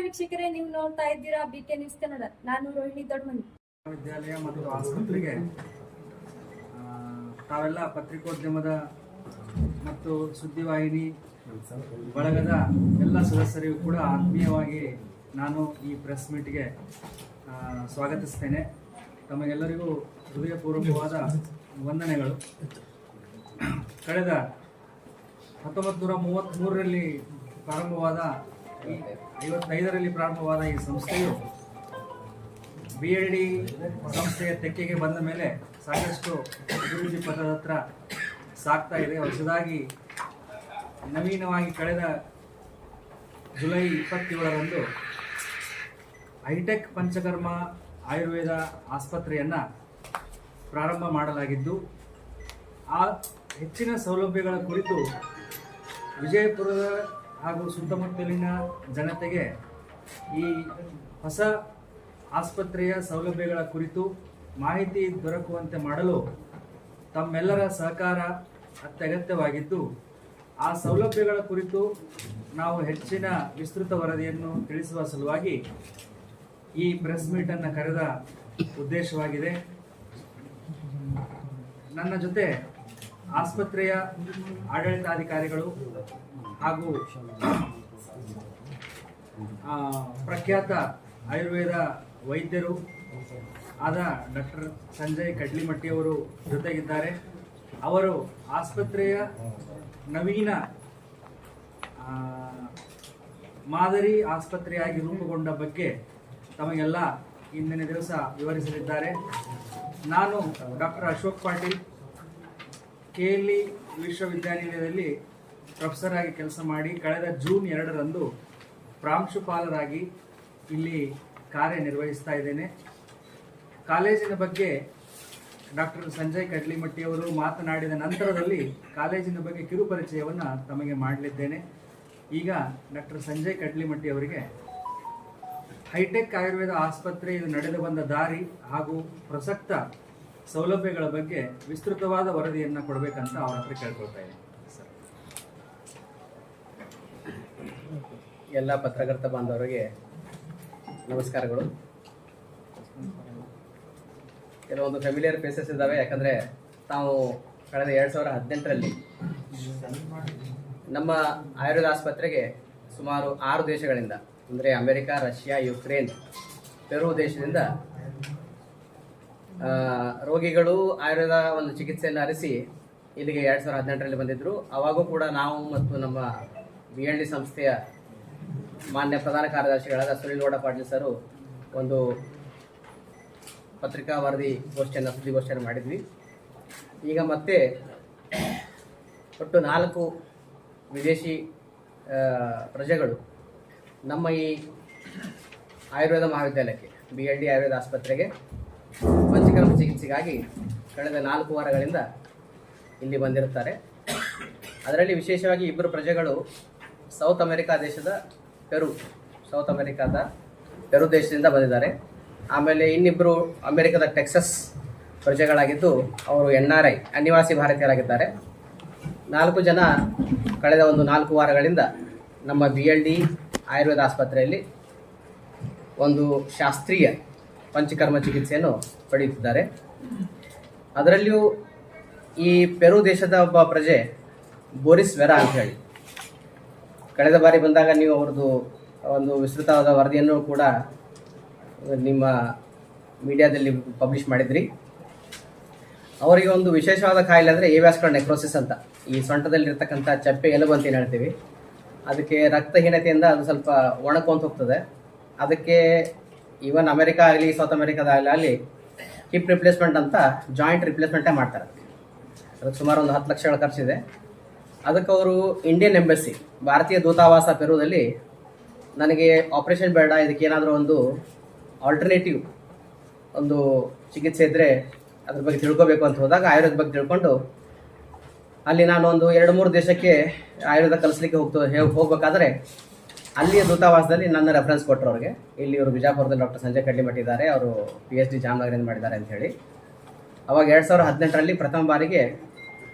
ವೀಕ್ಷಕರೇ, ನೀವು ನೋಡ್ತಾ ಇದ್ದೀರಾ BK ನ್ಯೂಸ್ ಕನ್ನಡ. ನಾನು ರೋಹಿಣಿ ದೊಡ್ಡಮನಿ. ವಿದ್ಯಾಲಯ ಮತ್ತು ಆಸ್ಪತ್ರೆಗೆ ತಾವೆಲ್ಲ ಪತ್ರಿಕೋದ್ಯಮದ ಮತ್ತು ಸುದ್ದಿವಾಹಿನಿ ಬಳಗದ ಎಲ್ಲ ಸದಸ್ಯರಿಗೂ ಕೂಡ ಆತ್ಮೀಯವಾಗಿ ನಾನು ಈ ಪ್ರೆಸ್ ಮೀಟ್ಗೆ ಸ್ವಾಗತಿಸ್ತೇನೆ. ತಮಗೆಲ್ಲರಿಗೂ ಹೃದಯಪೂರ್ವಕವಾದ ವಂದನೆಗಳು. ಕಳೆದ 1933ರಲ್ಲಿ ಪ್ರಾರಂಭವಾದ 55ರಲ್ಲಿ ಪ್ರಾರಂಭವಾದ ಈ ಸಂಸ್ಥೆಯು BLD ಸಂಸ್ಥೆಯ ತೆಕ್ಕೆಗೆ ಬಂದ ಮೇಲೆ ಸಾಕಷ್ಟು ಅಭಿವೃದ್ಧಿ ಪಥದ ಹತ್ರ ಸಾಗ್ತಾ ಇದೆ. ಹೊಸದಾಗಿ ನವೀನವಾಗಿ ಕಳೆದ ಜುಲೈ 27ರಂದು ಹೈಟೆಕ್ ಪಂಚಕರ್ಮ ಆಯುರ್ವೇದ ಆಸ್ಪತ್ರೆಯನ್ನು ಪ್ರಾರಂಭ ಮಾಡಲಾಗಿದ್ದು, ಆ ಹೆಚ್ಚಿನ ಸೌಲಭ್ಯಗಳ ಕುರಿತು ವಿಜಯಪುರದ ಹಾಗೂ ಸುತ್ತಮುತ್ತಲಿನ ಜನತೆಗೆ ಈ ಹೊಸ ಆಸ್ಪತ್ರೆಯ ಸೌಲಭ್ಯಗಳ ಕುರಿತು ಮಾಹಿತಿ ದೊರಕುವಂತೆ ಮಾಡಲು ತಮ್ಮೆಲ್ಲರ ಸಹಕಾರ ಅತ್ಯಗತ್ಯವಾಗಿದ್ದು, ಆ ಸೌಲಭ್ಯಗಳ ಕುರಿತು ನಾವು ಹೆಚ್ಚಿನ ವಿಸ್ತೃತ ವರದಿಯನ್ನು ತಿಳಿಸುವ ಸಲುವಾಗಿ ಈ ಪ್ರೆಸ್ ಮೀಟನ್ನು ಕರೆದ ಉದ್ದೇಶವಾಗಿದೆ. ನನ್ನ ಜೊತೆ ಆಸ್ಪತ್ರೆಯ ಆಡಳಿತಾಧಿಕಾರಿಗಳು ಹಾಗೂ ಪ್ರಖ್ಯಾತ ಆಯುರ್ವೇದ ವೈದ್ಯರು ಆದ ಡಾಕ್ಟರ್ ಸಂಜಯ್ ಕಡ್ಲಿಮಟ್ಟಿಯವರು ಜೊತೆಗಿದ್ದಾರೆ. ಅವರು ಆಸ್ಪತ್ರೆಯ ನವೀನ ಮಾದರಿ ಆಸ್ಪತ್ರೆಯಾಗಿ ರೂಪುಗೊಂಡ ಬಗ್ಗೆ ತಮಗೆಲ್ಲ ಇಂದಿನ ದಿವಸ ವಿವರಿಸಲಿದ್ದಾರೆ. ನಾನು ಡಾಕ್ಟರ್ ಅಶೋಕ್ ಪಾಟೀಲ್, KLE ವಿಶ್ವವಿದ್ಯಾನಿಲಯದಲ್ಲಿ ಪ್ರೊಫೆಸರ್ ಆಗಿ ಕೆಲಸ ಮಾಡಿ ಕಳೆದ ಜೂನ್ 2ರಂದು ಪ್ರಾಂಶುಪಾಲರಾಗಿ ಇಲ್ಲಿ ಕಾರ್ಯನಿರ್ವಹಿಸ್ತಾ ಇದ್ದೇನೆ. ಕಾಲೇಜಿನ ಬಗ್ಗೆ ಡಾಕ್ಟರ್ ಸಂಜಯ್ ಕಡ್ಲಿಮಟ್ಟಿಯವರು ಮಾತನಾಡಿದ ನಂತರದಲ್ಲಿ ಕಾಲೇಜಿನ ಬಗ್ಗೆ ಕಿರುಪರಿಚಯವನ್ನು ತಮಗೆ ಮಾಡಲಿದ್ದೇನೆ. ಈಗ ಡಾಕ್ಟರ್ ಸಂಜಯ್ ಕಡ್ಲಿಮಟ್ಟಿ ಅವರಿಗೆ ಹೈಟೆಕ್ ಆಯುರ್ವೇದ ಆಸ್ಪತ್ರೆ ಇದು ನಡೆದು ಬಂದ ದಾರಿ ಹಾಗೂ ಪ್ರಸಕ್ತ ಸೌಲಭ್ಯಗಳ ಬಗ್ಗೆ ವಿಸ್ತೃತವಾದ ವರದಿಯನ್ನು ಕೊಡಬೇಕಂತ ಅವರ ಹತ್ರ ಕೇಳ್ಕೊಳ್ತಾ ಇದ್ದೀನಿ. ಎಲ್ಲ ಪತ್ರಕರ್ತ ಬಾಂಧವರಿಗೆ ನಮಸ್ಕಾರಗಳು. ಕೆಲವೊಂದು ಫೆಮಿಲಿಯರ್ ಫೇಸಸ್ ಇದ್ದಾವೆ, ಯಾಕಂದರೆ ತಾವು ಕಳೆದ 2018ರಲ್ಲಿ ನಮ್ಮ ಆಯುರ್ವೇದ ಆಸ್ಪತ್ರೆಗೆ ಸುಮಾರು 6 ದೇಶಗಳಿಂದ, ಅಂದರೆ ಅಮೆರಿಕ, ರಷ್ಯಾ, ಯುಕ್ರೇನ್, ಪೆರು ದೇಶದಿಂದ ರೋಗಿಗಳು ಆಯುರ್ವೇದ ಒಂದು ಚಿಕಿತ್ಸೆಯನ್ನು ಅರಿಸಿ ಇಲ್ಲಿಗೆ 2018ರಲ್ಲಿ ಬಂದಿದ್ದರು. ಆವಾಗೂ ಕೂಡ ನಾವು ಮತ್ತು ನಮ್ಮ BLD ಸಂಸ್ಥೆಯ ಮಾನ್ಯ ಪ್ರಧಾನ ಕಾರ್ಯದರ್ಶಿಗಳಾದ ಸುನಿಲ್ ಗೌಡ ಪಾಟೀಲ್ ಸರು ಒಂದು ಪತ್ರಿಕಾ ವರದಿ ಸುದ್ದಿಗೋಷ್ಠಿಯನ್ನು ಮಾಡಿದ್ವಿ. ಈಗ ಮತ್ತೆ ಒಟ್ಟು 4 ವಿದೇಶಿ ಪ್ರಜೆಗಳು ನಮ್ಮ ಈ ಆಯುರ್ವೇದ ಮಹಾವಿದ್ಯಾಲಯಕ್ಕೆ BLD ಆಯುರ್ವೇದ ಆಸ್ಪತ್ರೆಗೆ ಪಂಚಕರ್ಮ ಚಿಕಿತ್ಸೆಗಾಗಿ ಕಳೆದ 4 ವಾರಗಳಿಂದ ಇಲ್ಲಿ ಬಂದಿರುತ್ತಾರೆ. ಅದರಲ್ಲಿ ವಿಶೇಷವಾಗಿ 2 ಪ್ರಜೆಗಳು ಸೌತ್ ಅಮೆರಿಕಾ ದೇಶದ ಪೆರು ದೇಶದಿಂದ ಬಂದಿದ್ದಾರೆ. ಆಮೇಲೆ ಇನ್ನಿಬ್ಬರು ಅಮೆರಿಕದ ಟೆಕ್ಸಸ್ ಪ್ರಜೆಗಳಾಗಿದ್ದು ಅವರು NRI ಅನಿವಾಸಿ ಭಾರತೀಯರಾಗಿದ್ದಾರೆ. 4 ಜನ ಕಳೆದ ಒಂದು 4 ವಾರಗಳಿಂದ ನಮ್ಮ BLD ಆಯುರ್ವೇದ ಆಸ್ಪತ್ರೆಯಲ್ಲಿ ಒಂದು ಶಾಸ್ತ್ರೀಯ ಪಂಚಕರ್ಮ ಚಿಕಿತ್ಸೆಯನ್ನು ಪಡೆಯುತ್ತಿದ್ದಾರೆ. ಅದರಲ್ಲಿಯೂ ಈ ಪೆರು ದೇಶದ ಒಬ್ಬ ಪ್ರಜೆ ಬೋರಿಸ್ ವೆರಾ ಅಂತ ಹೇಳಿ, ಕಳೆದ ಬಾರಿ ಬಂದಾಗ ನೀವು ಅವ್ರದ್ದು ಒಂದು ವಿಸ್ತೃತವಾದ ವರದಿಯನ್ನು ಕೂಡ ನಿಮ್ಮ ಮೀಡಿಯಾದಲ್ಲಿ ಪಬ್ಲಿಷ್ ಮಾಡಿದ್ರಿ. ಅವರಿಗೆ ಒಂದು ವಿಶೇಷವಾದ ಕಾಯಿಲೆ ಅಂದರೆ ಏವ್ಯಾಸ್ಕ್ಯುಲರ್ ನೆಕ್ರೋಸಿಸ್ ಅಂತ, ಈ ಸೊಂಟದಲ್ಲಿರ್ತಕ್ಕಂಥ ಚಪ್ಪೆ ಎಲುಬು ಅಂತ ಏನು ಹೇಳ್ತೀವಿ, ಅದಕ್ಕೆ ರಕ್ತಹೀನತೆಯಿಂದ ಅದು ಸ್ವಲ್ಪ ಒಣಕೊಂತ ಹೋಗ್ತದೆ. ಅದಕ್ಕೆ ಈವನ್ ಅಮೆರಿಕ ಆಗಲಿ ಸೌತ್ ಅಮೆರಿಕಾದಾಗಲಿ ಹಿಪ್ ರಿಪ್ಲೇಸ್ಮೆಂಟ್ ಅಂತ ಜಾಯಿಂಟ್ ರಿಪ್ಲೇಸ್ಮೆಂಟೇ ಮಾಡ್ತಾರೆ. ಅದಕ್ಕೆ ಸುಮಾರು ಒಂದು 10 ಲಕ್ಷಗಳ ಖರ್ಚಿದೆ. ಅದಕ್ಕೆ ಅವರು ಇಂಡಿಯನ್ ಎಂಬಸಿ, ಭಾರತೀಯ ದೂತಾವಾಸ ಪೆರುದಲ್ಲಿ ನನಗೆ ಆಪರೇಷನ್ ಬೇಡ, ಇದಕ್ಕೇನಾದರೂ ಒಂದು ಆಲ್ಟರ್ನೇಟಿವ್ ಒಂದು ಚಿಕಿತ್ಸೆ ಇದ್ದರೆ ಅದ್ರ ಬಗ್ಗೆ ತಿಳ್ಕೊಬೇಕು ಅಂತ ಹೋದಾಗ ಆಯುರ್ವೇದ ಬಗ್ಗೆ ತಿಳ್ಕೊಂಡು ಅಲ್ಲಿ ನಾನು ಒಂದು 2-3 ದೇಶಕ್ಕೆ ಆಯುರ್ವೇದ ಕಲಿಸ್ಲಿಕ್ಕೆ ಹೋಗಬೇಕಾದ್ರೆ ಅಲ್ಲಿಯ ದೂತಾವಾಸದಲ್ಲಿ ನನ್ನ ರೆಫರೆನ್ಸ್ ಕೊಟ್ಟರು ಅವ್ರಿಗೆ. ಇಲ್ಲಿ ಇವರು ಬಿಜಾಪುರದಲ್ಲಿ ಡಾಕ್ಟರ್ ಸಂಜಯ್ ಕಡ್ಲಿಮಟ್ಟಿ ಇದ್ದಾರೆ, ಅವರು PhD ಜಾಮನಗರದಿಂದ ಮಾಡಿದ್ದಾರೆ ಅಂತ ಹೇಳಿ. ಅವಾಗ 2018ರಲ್ಲಿ ಪ್ರಥಮ ಬಾರಿಗೆ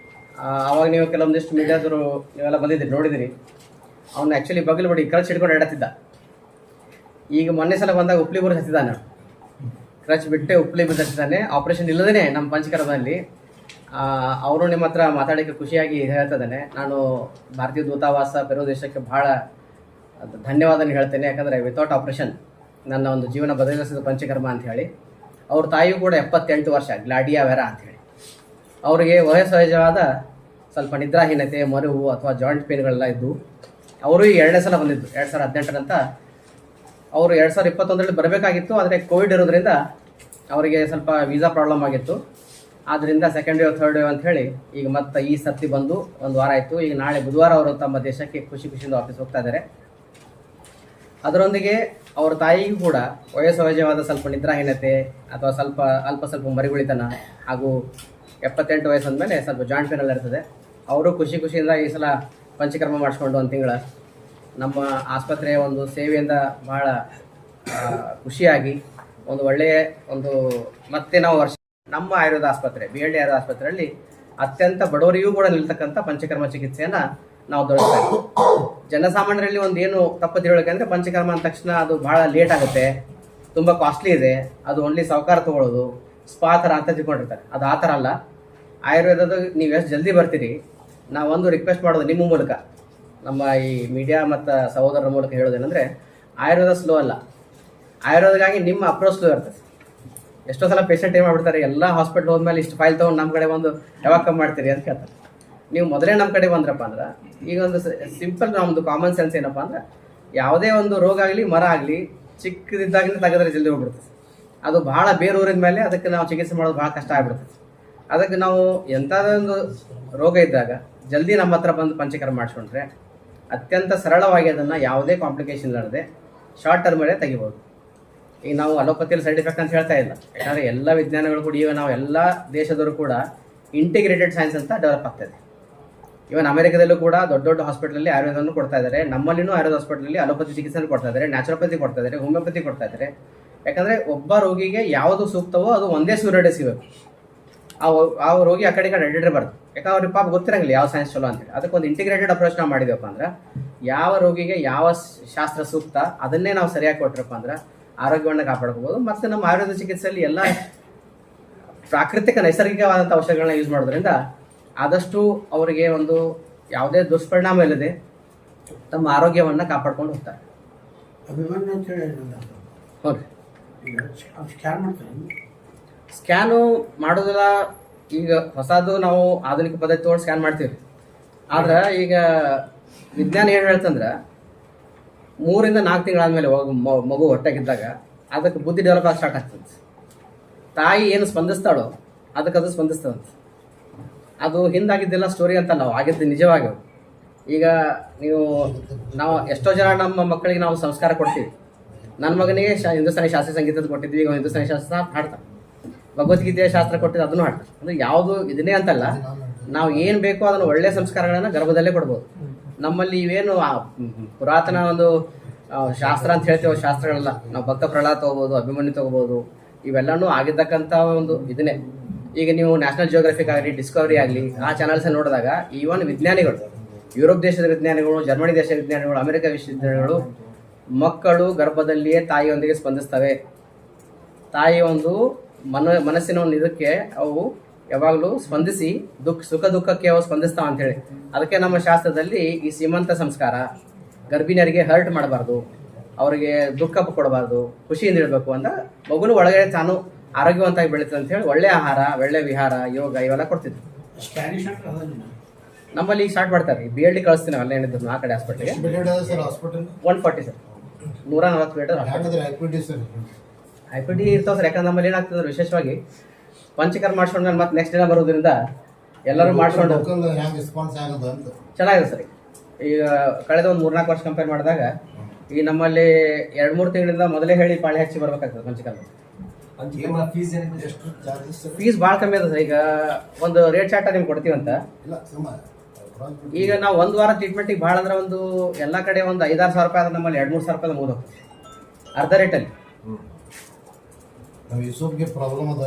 ಅವಾಗ ನೀವು ಕೆಲವೊಂದಿಷ್ಟು ಮೀಡಿಯಾದವರು ನೀವೆಲ್ಲ ಬಂದಿದ್ದೀರಿ, ನೋಡಿದಿರಿ. ಅವನ್ನ ಆ್ಯಕ್ಚುಲಿ ಬಗಲು ಬಡಿ ಕಳ್ಸಿ ಹಿಡ್ಕೊಂಡು ಇಡತ್ತಿದ್ದ. ಈಗ ಮೊನ್ನೆ ಸಲ ಬಂದಾಗ ಉಪ್ಲಿ ಬರು ಹತ್ತಿದ್ದಾನೆ, ಕ್ರಚ್ ಬಿಟ್ಟೆ ಉಪ್ಲಿ ಬರು ಹತ್ತಿದ್ದಾನೆ. ಆಪರೇಷನ್ ಇಲ್ಲದೇ ನಮ್ಮ ಪಂಚಕರ್ಮದಲ್ಲಿ ಅವರು ನಿಮ್ಮ ಹತ್ರ ಮಾತಾಡೋಕ್ಕೆ ಖುಷಿಯಾಗಿ ಹೇಳ್ತಿದ್ದಾನೆ. ನಾನು ಭಾರತೀಯ ದೂತಾವಾಸ ಪೆರು ದೇಶಕ್ಕೆ ಭಾಳ ಧನ್ಯವಾದನ ಹೇಳ್ತೇನೆ. ಯಾಕಂದರೆ ವಿತೌಟ್ ಆಪ್ರೇಷನ್ ನನ್ನ ಒಂದು ಜೀವನ ಬದಲಿಸಿದ ಪಂಚಕರ್ಮ ಅಂತ ಹೇಳಿ. ಅವ್ರ ತಾಯಿಯೂ ಕೂಡ 78 ವರ್ಷ, ಗ್ಲಾಡಿಯಾ ವೆರಾ ಅಂಥೇಳಿ. ಅವರಿಗೆ ವಯಸ್ಸಹಜವಾದ ಸ್ವಲ್ಪ ನಿದ್ರಾಹೀನತೆ, ಮರುವು ಅಥವಾ ಜಾಯಿಂಟ್ ಪೇನ್ಗಳೆಲ್ಲ ಇದ್ದು ಅವರು 2ನೇ ಸಲ ಬಂದಿದ್ದು 2018 ಅವರು 2021 ಬರಬೇಕಾಗಿತ್ತು. ಆದರೆ ಕೋವಿಡ್ ಇರೋದ್ರಿಂದ ಅವರಿಗೆ ಸ್ವಲ್ಪ ವೀಸಾ ಪ್ರಾಬ್ಲಮ್ ಆಗಿತ್ತು. ಆದ್ದರಿಂದ 2nd ವೇವ್ 3rd ವೇವ್ ಅಂತ ಹೇಳಿ ಈಗ ಮತ್ತೆ ಈ ಸರ್ತಿ ಬಂದು 1 ವಾರ ಆಯಿತು. ಈಗ ನಾಳೆ ಬುಧವಾರ ಅವರು ತಮ್ಮ ದೇಶಕ್ಕೆ ಖುಷಿಯಿಂದ ವಾಪಸ್ ಹೋಗ್ತಾ ಇದ್ದಾರೆ. ಅದರೊಂದಿಗೆ ಅವ್ರ ತಾಯಿಗೂ ಕೂಡ ವಯಸ್ಸಹಜವಾದ ಸ್ವಲ್ಪ ನಿದ್ರಾಹೀನತೆ ಅಥವಾ ಸ್ವಲ್ಪ ಮರಿಗುಳಿತನ ಹಾಗೂ 78 ವಯಸ್ಸು ಅಂದಮೇಲೆ ಸ್ವಲ್ಪ ಜಾಯಿಂಟ್ ಪೇನ್ ಎಲ್ಲ ಇರ್ತದೆ. ಅವರು ಖುಷಿಯಿಂದ ಈ ಸಲ ಪಂಚಕರ್ಮ ಮಾಡಿಸ್ಕೊಂಡು 1 ತಿಂಗಳ ನಮ್ಮ ಆಸ್ಪತ್ರೆಯ ಒಂದು ಸೇವೆಯಿಂದ ಭಾಳ ಖುಷಿಯಾಗಿ ಒಂದು ಒಳ್ಳೆಯ ಒಂದು ಮತ್ತೆ ನಾವು ನಮ್ಮ ಆಯುರ್ವೇದ ಆಸ್ಪತ್ರೆ BLD ಆಯುರ್ವೇದ ಆಸ್ಪತ್ರೆಯಲ್ಲಿ ಅತ್ಯಂತ ಬಡವರಿಗೂ ಕೂಡ ನಿಲ್ತಕ್ಕಂಥ ಪಂಚಕರ್ಮ ಚಿಕಿತ್ಸೆಯನ್ನು ನಾವು ದೊರಕ್ತಾ ಇದ್ದೀವಿ. ಜನಸಾಮಾನ್ಯರಲ್ಲಿ ಒಂದು ಏನು ತಪ್ಪು ತಿಳುವಳಿಕೆ ಅಂದರೆ ಪಂಚಕರ್ಮ ಅಂದ ತಕ್ಷಣ ಅದು ಭಾಳ ಲೇಟ್ ಆಗುತ್ತೆ, ತುಂಬ ಕಾಸ್ಟ್ಲಿ ಇದೆ, ಅದು ಓನ್ಲಿ ಸಾವುಕಾರ ತೊಗೊಳ್ಳೋದು, ಸ್ಪಾ ಥರ ಅಂತ ತಿಳ್ಕೊಂಡಿರ್ತಾರೆ. ಅದು ಆ ಥರ ಅಲ್ಲ. ಆಯುರ್ವೇದದ ನೀವು ಎಷ್ಟು ಜಲ್ದಿ ಬರ್ತೀರಿ, ನಾವೊಂದು ರಿಕ್ವೆಸ್ಟ್ ಮಾಡೋದು ನಿಮ್ಮ ಮೂಲಕ, ನಮ್ಮ ಈ ಮೀಡಿಯಾ ಮತ್ತು ಸಹೋದರರ ಮೂಲಕ ಹೇಳೋದೇನೆಂದರೆ, ಆಯುರ್ವೇದ ಸ್ಲೋ ಅಲ್ಲ. ಆಯುರ್ವೇದಕ್ಕಾಗಿ ನಿಮ್ಮ ಅಪ್ರೋಚ್ ಸ್ಲೋ ಇರ್ತದೆ. ಎಷ್ಟೋ ಸಲ ಪೇಷಂಟ್ ಏನು ಮಾಡ್ಬಿಡ್ತಾರೆ, ಎಲ್ಲ ಹಾಸ್ಪಿಟ್ಲ್ ಹೋದ್ಮೇಲೆ ಇಷ್ಟು ಫೈಲ್ ತೊಗೊಂಡು ನಮ್ಮ ಕಡೆ ಒಂದು ಯಾವಾಗ ಕಮ್ಮಿ ಮಾಡ್ತೀರಿ ಅಂತ ಕೇಳ್ತಾರೆ. ನೀವು ಮೊದಲೇ ನಮ್ಮ ಕಡೆ ಬಂದ್ರಪ್ಪ ಅಂದ್ರೆ, ಈಗ ಒಂದು ಸಿಂಪಲ್ ನಮ್ಮದು ಕಾಮನ್ ಸೆನ್ಸ್ ಏನಪ್ಪ ಅಂದ್ರೆ, ಯಾವುದೇ ಒಂದು ರೋಗ ಆಗಲಿ ಮರ ಆಗಲಿ ಚಿಕ್ಕದಿದ್ದಾಗಿನ ತೆಗೆದ್ರೆ ಜಲ್ದಿ ಹೋಗ್ಬಿಡ್ತದೆ. ಅದು ಭಾಳ ಬೇರೂರಿದ ಮೇಲೆ ಅದಕ್ಕೆ ನಾವು ಚಿಕಿತ್ಸೆ ಮಾಡೋದು ಭಾಳ ಕಷ್ಟ ಆಗ್ಬಿಡ್ತದೆ. ಅದಕ್ಕೆ ನಾವು ಎಂಥದೊಂದು ರೋಗ ಇದ್ದಾಗ ಜಲ್ದಿ ನಮ್ಮ ಹತ್ರ ಬಂದು ಪಂಚಕರ್ಮ ಮಾಡಿಸ್ಕೊಂಡ್ರೆ ಅತ್ಯಂತ ಸರಳವಾಗಿ ಅದನ್ನು ಯಾವುದೇ ಕಾಂಪ್ಲಿಕೇಶನ್ ಇಲ್ಲದೆ ಶಾರ್ಟ್ ಟರ್ಮಲ್ಲೇ ತೆಗಿಬೋದು. ಈಗ ನಾವು ಅಲೋಪತಿಯಲ್ಲಿ ಸೈಡ್ ಎಫೆಕ್ಟ್ ಅಂತ ಹೇಳ್ತಾ ಇಲ್ಲ, ಯಾಕಂದರೆ ಎಲ್ಲ ವಿಜ್ಞಾನಗಳು ಕೂಡ ಈಗ ನಾವು ಎಲ್ಲ ದೇಶದವರು ಕೂಡ ಇಂಟಿಗ್ರೇಟೆಡ್ ಸೈನ್ಸ್ ಅಂತ ಡೆವಲಪ್ ಆಗ್ತಾಯಿದೆ. ಇವನ್ ಅಮೆರಿಕದಲ್ಲೂ ಕೂಡ ದೊಡ್ಡ ಹಾಸ್ಪಿಟಲಲ್ಲಿ ಆಯುರ್ವೇದವನ್ನು ಕೊಡ್ತಾ ಇದ್ದಾರೆ. ನಮ್ಮಲ್ಲಿನೂ ಆಯುರ್ವೇದ ಹಾಸ್ಪಿಟಲಲ್ಲಿ ಅಲೋಪತಿ ಚಿಕಿತ್ಸೆಯನ್ನು ಕೊಡ್ತಾ ಇದ್ದಾರೆ, ನ್ಯಾಚುರೋಪತಿ ಕೊಡ್ತಾ ಇದ್ದಾರೆ, ಹೋಮಿಯೋಪತಿ ಕೊಡ್ತಾ ಇದ್ದಾರೆ. ಯಾಕಂದರೆ ಒಬ್ಬ ರೋಗಿಗೆ ಯಾವುದು ಸೂಕ್ತವೋ ಅದು ಒಂದೇ ಸೂರ್ಯಡೆ ಸಿಗಬೇಕು. ಆ ರೋಗಿ ಆ ಕಡೆ ಅಡ್ಡಿಡಬಾರ್ದು. ಯಾಕಂದ್ರೆ ಅವ್ರಿಗೆ ಪಾಪ ಗೊತ್ತಿರಂಗಿಲ್ಲ ಯಾವ ಸೈನ್ಸ್ ಚಲೋ ಅಂತೇಳಿ. ಅದಕ್ಕೊಂದು ಇಂಟಿಗ್ರೇಟೆಡ್ ಅಪ್ರೋಚ್ ನಾವು ಮಾಡಿದೆವಪ್ಪ ಅಂದ್ರೆ, ಯಾವ ರೋಗಿಗೆ ಯಾವ ಶಾಸ್ತ್ರ ಸೂಕ್ತ ಅದನ್ನೇ ನಾವು ಸರಿಯಾಗಿ ಕೊಟ್ಟರಪ್ಪ ಅಂದ್ರೆ ಆರೋಗ್ಯವನ್ನು ಕಾಪಾಡ್ಕೋಬೋದು. ಮತ್ತು ನಮ್ಮ ಆಯುರ್ವೇದ ಚಿಕಿತ್ಸೆಯಲ್ಲಿ ಎಲ್ಲ ಪ್ರಾಕೃತಿಕ ನೈಸರ್ಗಿಕವಾದಂಥ ಔಷಧಿಗಳನ್ನ ಯೂಸ್ ಮಾಡೋದ್ರಿಂದ ಆದಷ್ಟು ಅವರಿಗೆ ಒಂದು ಯಾವುದೇ ದುಷ್ಪರಿಣಾಮ ಇಲ್ಲದೆ ತಮ್ಮ ಆರೋಗ್ಯವನ್ನು ಕಾಪಾಡ್ಕೊಂಡು ಹೋಗ್ತಾರೆ. ಅಭಿಮನ್ಯು ಅಂತ ಹೇಳಿ ಹ್ಞೂ ರೀ, ಸ್ಕ್ಯಾನ್ ಮಾಡ್ತಾರೆ. ಸ್ಕ್ಯಾನು ಮಾಡೋದಿಲ್ಲ. ಈಗ ಹೊಸದು ನಾವು ಆಧುನಿಕ ಪದ್ಧತಿ ತೊಗೊಂಡು ಸ್ಕ್ಯಾನ್ ಮಾಡ್ತೀವಿ. ಆದ್ರೆ ಈಗ ವಿಜ್ಞಾನ ಏನು ಹೇಳ್ತಂದ್ರೆ 3 ರಿಂದ 4 ತಿಂಗಳಾದ್ಮೇಲೆ ಮಗು ಹೊಟ್ಟೆಗಿದ್ದಾಗ ಅದಕ್ಕೆ ಬುದ್ಧಿ ಡೆವಲಪ್ ಆಗಿ ಸ್ಟಾರ್ಟ್ ಆಗ್ತದೆ. ತಾಯಿ ಏನು ಸ್ಪಂದಿಸ್ತಾಳೋ ಅದಕ್ಕೆ ಅದು ಸ್ಪಂದಿಸ್ತದಂತೆ. ಅದು ಹಿಂದಾಗಿದ್ದೆಲ್ಲ ಸ್ಟೋರಿ ಅಂತ ನಾವು ಆಗಿದ್ದು ನಿಜವಾಗಿ. ಈಗ ನಾವು ಎಷ್ಟೋ ಜನ ನಮ್ಮ ಮಕ್ಕಳಿಗೆ ನಾವು ಸಂಸ್ಕಾರ ಕೊಡ್ತೀವಿ. ನನ್ನ ಮಗನಿಗೆ ಹಿಂದೂಸ್ತಾನಿ ಶಾಸ್ತ್ರೀಯ ಸಂಗೀತದ ಕೊಟ್ಟಿದ್ವಿ, ಈಗ ಹಿಂದೂಸ್ತಾನಿ ಶಾಸ್ತ್ರ ಹಾಡ್ತಾನೆ, ಭಗವದ್ಗೀತೆಯ ಶಾಸ್ತ್ರ ಕೊಟ್ಟಿದ್ದು ಅದನ್ನು ಹಾಡ್ತಾರೆ. ಅಂದರೆ ಯಾವುದು ಇದನ್ನೇ ಅಂತಲ್ಲ, ನಾವು ಏನು ಬೇಕೋ ಅದನ್ನು ಒಳ್ಳೆಯ ಸಂಸ್ಕಾರಗಳನ್ನು ಗರ್ಭದಲ್ಲೇ ಕೊಡ್ಬೋದು. ನಮ್ಮಲ್ಲಿ ಇವೇನು ಪುರಾತನ ಒಂದು ಶಾಸ್ತ್ರ ಅಂತ ಹೇಳ್ತೇವೆ, ಶಾಸ್ತ್ರಗಳಲ್ಲ. ನಾವು ಭಕ್ತ ಪ್ರಹ್ಲಾದ ತೊಗೋಬೋದು, ಅಭಿಮನ್ಯು ತೊಗೋಬೋದು, ಇವೆಲ್ಲನೂ ಆಗಿದ್ದಕ್ಕಂಥ ಒಂದು ಇದನ್ನೇ. ಈಗ ನೀವು ನ್ಯಾಷನಲ್ ಜಿಯೋಗ್ರಫಿಕ್ ಆಗಲಿ, ಡಿಸ್ಕವರಿ ಆಗಲಿ, ಆ ಚಾನಲ್ಸ್ ನೋಡಿದಾಗ ಈವನ್ ವಿಜ್ಞಾನಿಗಳು, ಯುರೋಪ್ ದೇಶದ ವಿಜ್ಞಾನಿಗಳು, ಜರ್ಮನಿ ದೇಶದ ವಿಜ್ಞಾನಿಗಳು, ಅಮೆರಿಕ ವಿಶ್ವವಿದ್ಯಾನಿಗಳು ಮಕ್ಕಳು ಗರ್ಭದಲ್ಲಿಯೇ ತಾಯಿಯೊಂದಿಗೆ ಸ್ಪಂದಿಸ್ತವೆ. ತಾಯಿಯ ಒಂದು ಮನಸ್ಸಿನ ಒಂದು ಇದಕ್ಕೆ ಅವು ಯಾವಾಗಲೂ ಸ್ಪಂದಿಸಿ ಸುಖ ದುಃಖಕ್ಕೆ ಅವು ಸ್ಪಂದಿಸ್ತಾವ ಅಂಥೇಳಿ. ಅದಕ್ಕೆ ನಮ್ಮ ಶಾಸ್ತ್ರದಲ್ಲಿ ಈ ಸೀಮಂತ ಸಂಸ್ಕಾರ, ಗರ್ಭಿಣಿಯರಿಗೆ ಹರ್ಟ್ ಮಾಡಬಾರ್ದು, ಅವರಿಗೆ ದುಃಖ ಕೊಡಬಾರ್ದು, ಖುಷಿಯಿಂದ ಇರಬೇಕು ಅಂತ ಮಗುನು ಒಳಗಡೆ ತಾನು ಆರೋಗ್ಯವಂತಾಗಿ ಬೆಳೀತದೆ ಅಂತ ಹೇಳಿ ಒಳ್ಳೆಯ ಆಹಾರ, ಒಳ್ಳೆಯ ವಿಹಾರ, ಯೋಗ ಇವೆಲ್ಲ ಕೊಡ್ತಿದ್ರು. ಸ್ಕ್ಯಾನಿಂಗ್ ಸೆಂಟರ್ ಅದಲ್ಲ ನಮ್ಮಲ್ಲಿ ಈಗ ಸ್ಟಾರ್ಟ್ ಮಾಡ್ತಾರೆ. BLD ಕಳಿಸ್ತೀನಿ, ಅಲ್ಲೇ ಏನಿದ್ರು ಆ ಕಡೆ ಹಾಸ್ಪಿಟ್ಲಿಗೆ. 140 ಸರ್, 140 ಬೆಡ್. IPD ಇರ್ತಾವೆ ಸರ್. ಯಾಕಂದ್ರೆ ನಮ್ಮಲ್ಲಿ ಏನಾಗ್ತದೆ ವಿಶೇಷವಾಗಿ ಪಂಚಕರ್ಮ ಮಾಡ್ಸ್ಕೊಂಡ್ಮೇಲೆ ಮತ್ತೆ ನೆಕ್ಸ್ಟ್ ದಿನ ಬರೋದ್ರಿಂದ ಎಲ್ಲರೂ ಮಾಡ್ಕೊಂಡು ಚೆನ್ನಾಗಿದೆ ಸರ್. ಈಗ ಕಳೆದ ಒಂದು 3-4 ವರ್ಷ ಕಂಪೇರ್ ಮಾಡಿದಾಗ ಈಗ ನಮ್ಮಲ್ಲಿ 2-3 ತಿಂಗಳಿಂದ ಮೊದಲೇ ಹೇಳಿ ಪಾಳಿ ಹಚ್ಚಿ ಬರ್ಬೇಕಾಗ್ತದೆ ಪಂಚಕರ್ಮ. ಫೀಸ್ ಭಾಳ ಕಮ್ಮಿ ಅದ ಸರ್. ಈಗ ಒಂದು ರೇಟ್ ಚಾರ್ಟ ನಿಮ್ಗೆ ಕೊಡ್ತೀವಂತ. ಈಗ ನಾವು 1 ವಾರ ಟ್ರೀಟ್ಮೆಂಟಿಗೆ ಭಾಳ ಅಂದ್ರೆ ಒಂದು ಎಲ್ಲ ಕಡೆ ಒಂದು 5-6 ಸಾವಿರ ರೂಪಾಯಿ ಆದ್ರೆ ನಮ್ಮಲ್ಲಿ 2-3 ಸಾವಿರ ರೂಪಾಯಿ ಮುಗಿದು ಅರ್ಧ ರೇಟಲ್ಲಿ. ಪ್ರಾಬ್ಲಮ್ ಅದ